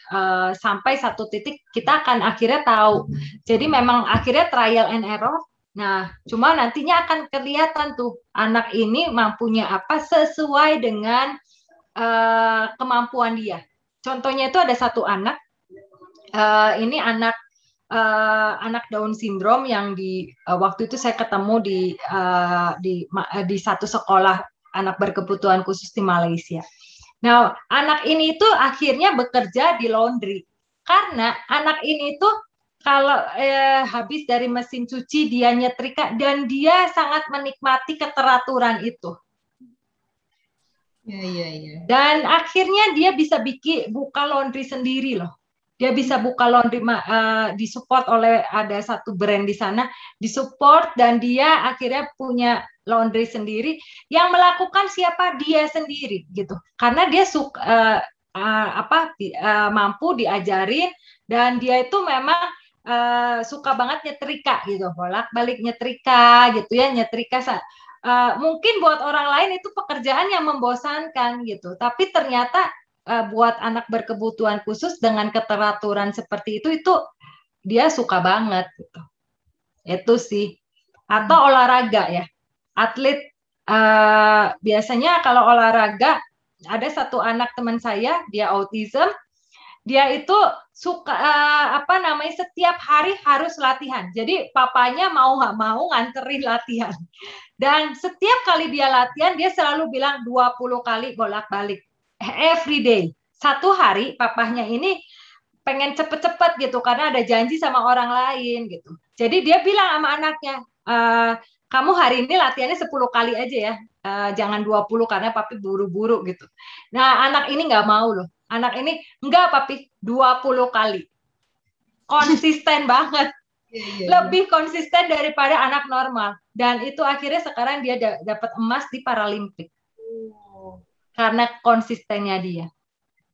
sampai satu titik kita akan akhirnya tahu. Jadi memang akhirnya trial and error. Nah, cuma nantinya akan kelihatan tuh anak ini mampunya apa sesuai dengan kemampuan dia. Contohnya itu ada satu anak, ini anak Down syndrome yang waktu itu saya ketemu di satu sekolah anak berkebutuhan khusus di Malaysia. Nah, anak ini itu akhirnya bekerja di laundry karena anak ini tuh kalau habis dari mesin cuci dia nyetrika dan dia sangat menikmati keteraturan itu. Ya. Dan akhirnya dia bisa buka laundry sendiri loh. Dia bisa buka laundry disupport oleh ada satu brand di sana, disupport dan dia akhirnya punya laundry sendiri yang melakukan siapa dia sendiri gitu. Karena dia suka mampu diajarin dan dia itu memang suka banget nyetrika gitu, bolak-balik nyetrika gitu ya, nyetrika mungkin buat orang lain itu pekerjaan yang membosankan gitu, tapi ternyata buat anak berkebutuhan khusus dengan keteraturan seperti itu dia suka banget gitu. Itu sih. Atau olahraga ya. Atlet biasanya kalau olahraga ada satu anak teman saya dia autism, dia itu suka apa namanya setiap hari harus latihan. Jadi papanya mau nggak mau nganterin latihan. Dan setiap kali dia latihan dia selalu bilang 20 kali bolak-balik. Every day. Satu hari papahnya ini pengen cepet-cepet gitu karena ada janji sama orang lain gitu. Jadi dia bilang sama anaknya, kamu hari ini latihannya 10 kali aja ya. Jangan 20 karena papi buru-buru gitu. Nah, anak ini nggak mau loh. Anak ini enggak papi 20 kali. Konsisten banget. Lebih konsisten daripada anak normal. Dan itu akhirnya sekarang dia dapat emas di Paralimpik. Karena konsistennya dia.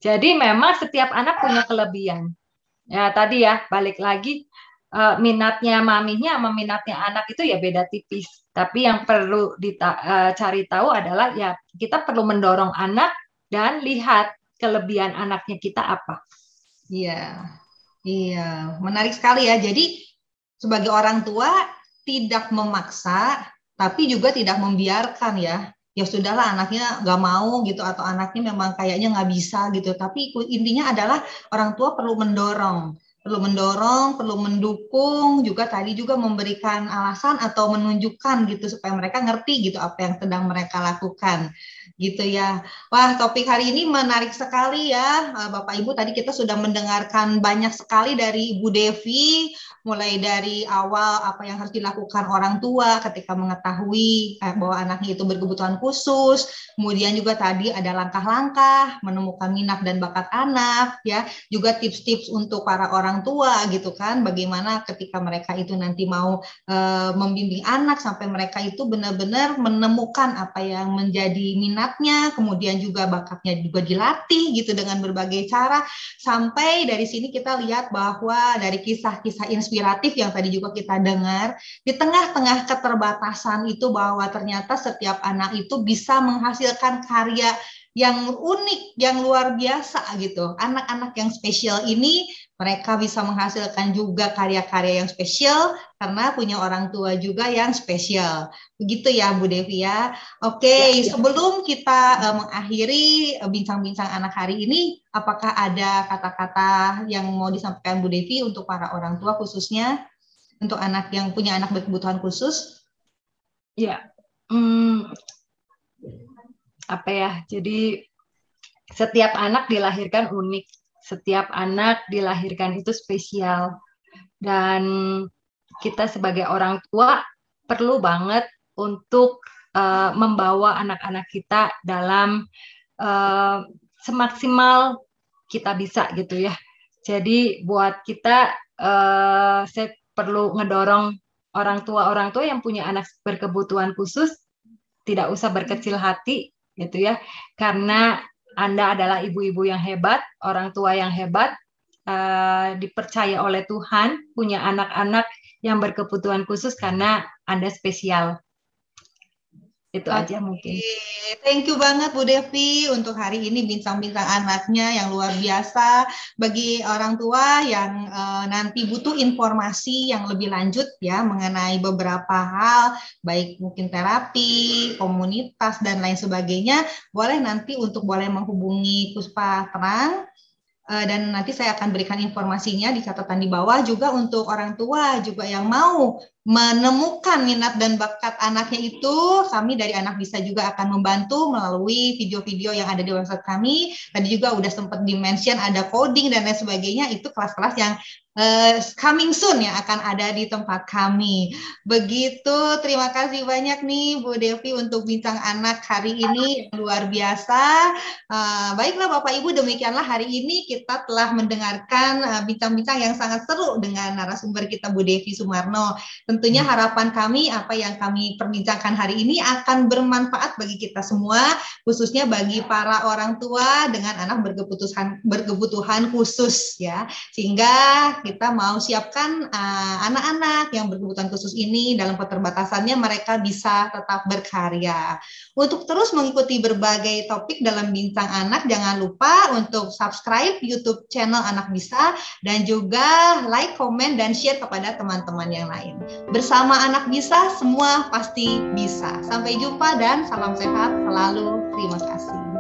Jadi memang setiap anak punya kelebihan. Ya tadi ya balik lagi minatnya maminya sama minatnya anak itu ya beda tipis. Tapi yang perlu cari tahu adalah ya kita perlu mendorong anak dan lihat kelebihan anaknya kita apa. Iya, menarik sekali ya. Jadi sebagai orang tua tidak memaksa, tapi juga tidak membiarkan ya. Ya sudahlah anaknya nggak mau gitu atau anaknya memang kayaknya nggak bisa gitu. Tapi intinya adalah orang tua perlu mendorong, perlu mendukung, juga tadi juga memberikan alasan atau menunjukkan gitu supaya mereka ngerti gitu apa yang sedang mereka lakukan gitu ya. Wah, topik hari ini menarik sekali ya Bapak Ibu. Tadi kita sudah mendengarkan banyak sekali dari Ibu Devi, mulai dari awal apa yang harus dilakukan orang tua ketika mengetahui bahwa anaknya itu berkebutuhan khusus, kemudian juga tadi ada langkah-langkah menemukan minat dan bakat anak ya, juga tips-tips untuk para orang orang tua gitu kan, bagaimana ketika mereka itu nanti mau membimbing anak sampai mereka itu benar-benar menemukan apa yang menjadi minatnya, kemudian juga bakatnya juga dilatih gitu dengan berbagai cara. Sampai dari sini kita lihat bahwa dari kisah-kisah inspiratif yang tadi juga kita dengar, di tengah-tengah keterbatasan itu bahwa ternyata setiap anak itu bisa menghasilkan karya yang unik, yang luar biasa gitu. Anak-anak yang spesial ini mereka bisa menghasilkan juga karya-karya yang spesial karena punya orang tua juga yang spesial. Begitu ya Bu Devi ya. Oke, sebelum kita mengakhiri bincang-bincang anak hari ini, apakah ada kata-kata yang mau disampaikan Bu Devi untuk para orang tua khususnya untuk anak yang punya anak berkebutuhan khusus? Ya, apa ya? Jadi setiap anak dilahirkan unik, setiap anak dilahirkan itu spesial, dan kita sebagai orang tua perlu banget untuk membawa anak-anak kita dalam semaksimal kita bisa gitu ya. Jadi buat kita saya perlu ngedorong orang tua yang punya anak berkebutuhan khusus tidak usah berkecil hati gitu ya, karena Anda adalah ibu-ibu yang hebat, orang tua yang hebat, dipercaya oleh Tuhan punya anak-anak yang berkebutuhan khusus karena Anda spesial. Itu aja mungkin. Thank you banget Bu Devi untuk hari ini bincang-bincang anaknya yang luar biasa. Bagi orang tua yang nanti butuh informasi yang lebih lanjut ya mengenai beberapa hal, baik mungkin terapi, komunitas dan lain sebagainya, boleh nanti boleh menghubungi Puspa Terang. Dan nanti saya akan berikan informasinya di catatan di bawah. Juga untuk orang tua juga yang mau menemukan minat dan bakat anaknya itu, kami dari Anak Bisa juga akan membantu melalui video-video yang ada di website kami. Tadi juga udah sempat di-mention ada coding dan lain sebagainya, itu kelas-kelas yang coming soon yang akan ada di tempat kami. Begitu, terima kasih banyak nih Bu Devi untuk bincang anak hari ini yang luar biasa. Baiklah Bapak Ibu, demikianlah hari ini kita telah mendengarkan bincang-bincang yang sangat seru dengan narasumber kita Bu Devi Sumarno. Tentunya harapan kami apa yang kami perbincangkan hari ini akan bermanfaat bagi kita semua, khususnya bagi para orang tua dengan anak berkebutuhan khusus ya, sehingga kita mau siapkan anak-anak yang berkebutuhan khusus ini dalam keterbatasannya mereka bisa tetap berkarya. Untuk terus mengikuti berbagai topik dalam Bincang Anak, jangan lupa untuk subscribe YouTube channel Anak Bisa dan juga like, komen, dan share kepada teman-teman yang lain. Bersama Anak Bisa, semua pasti bisa. Sampai jumpa dan salam sehat selalu. Terima kasih.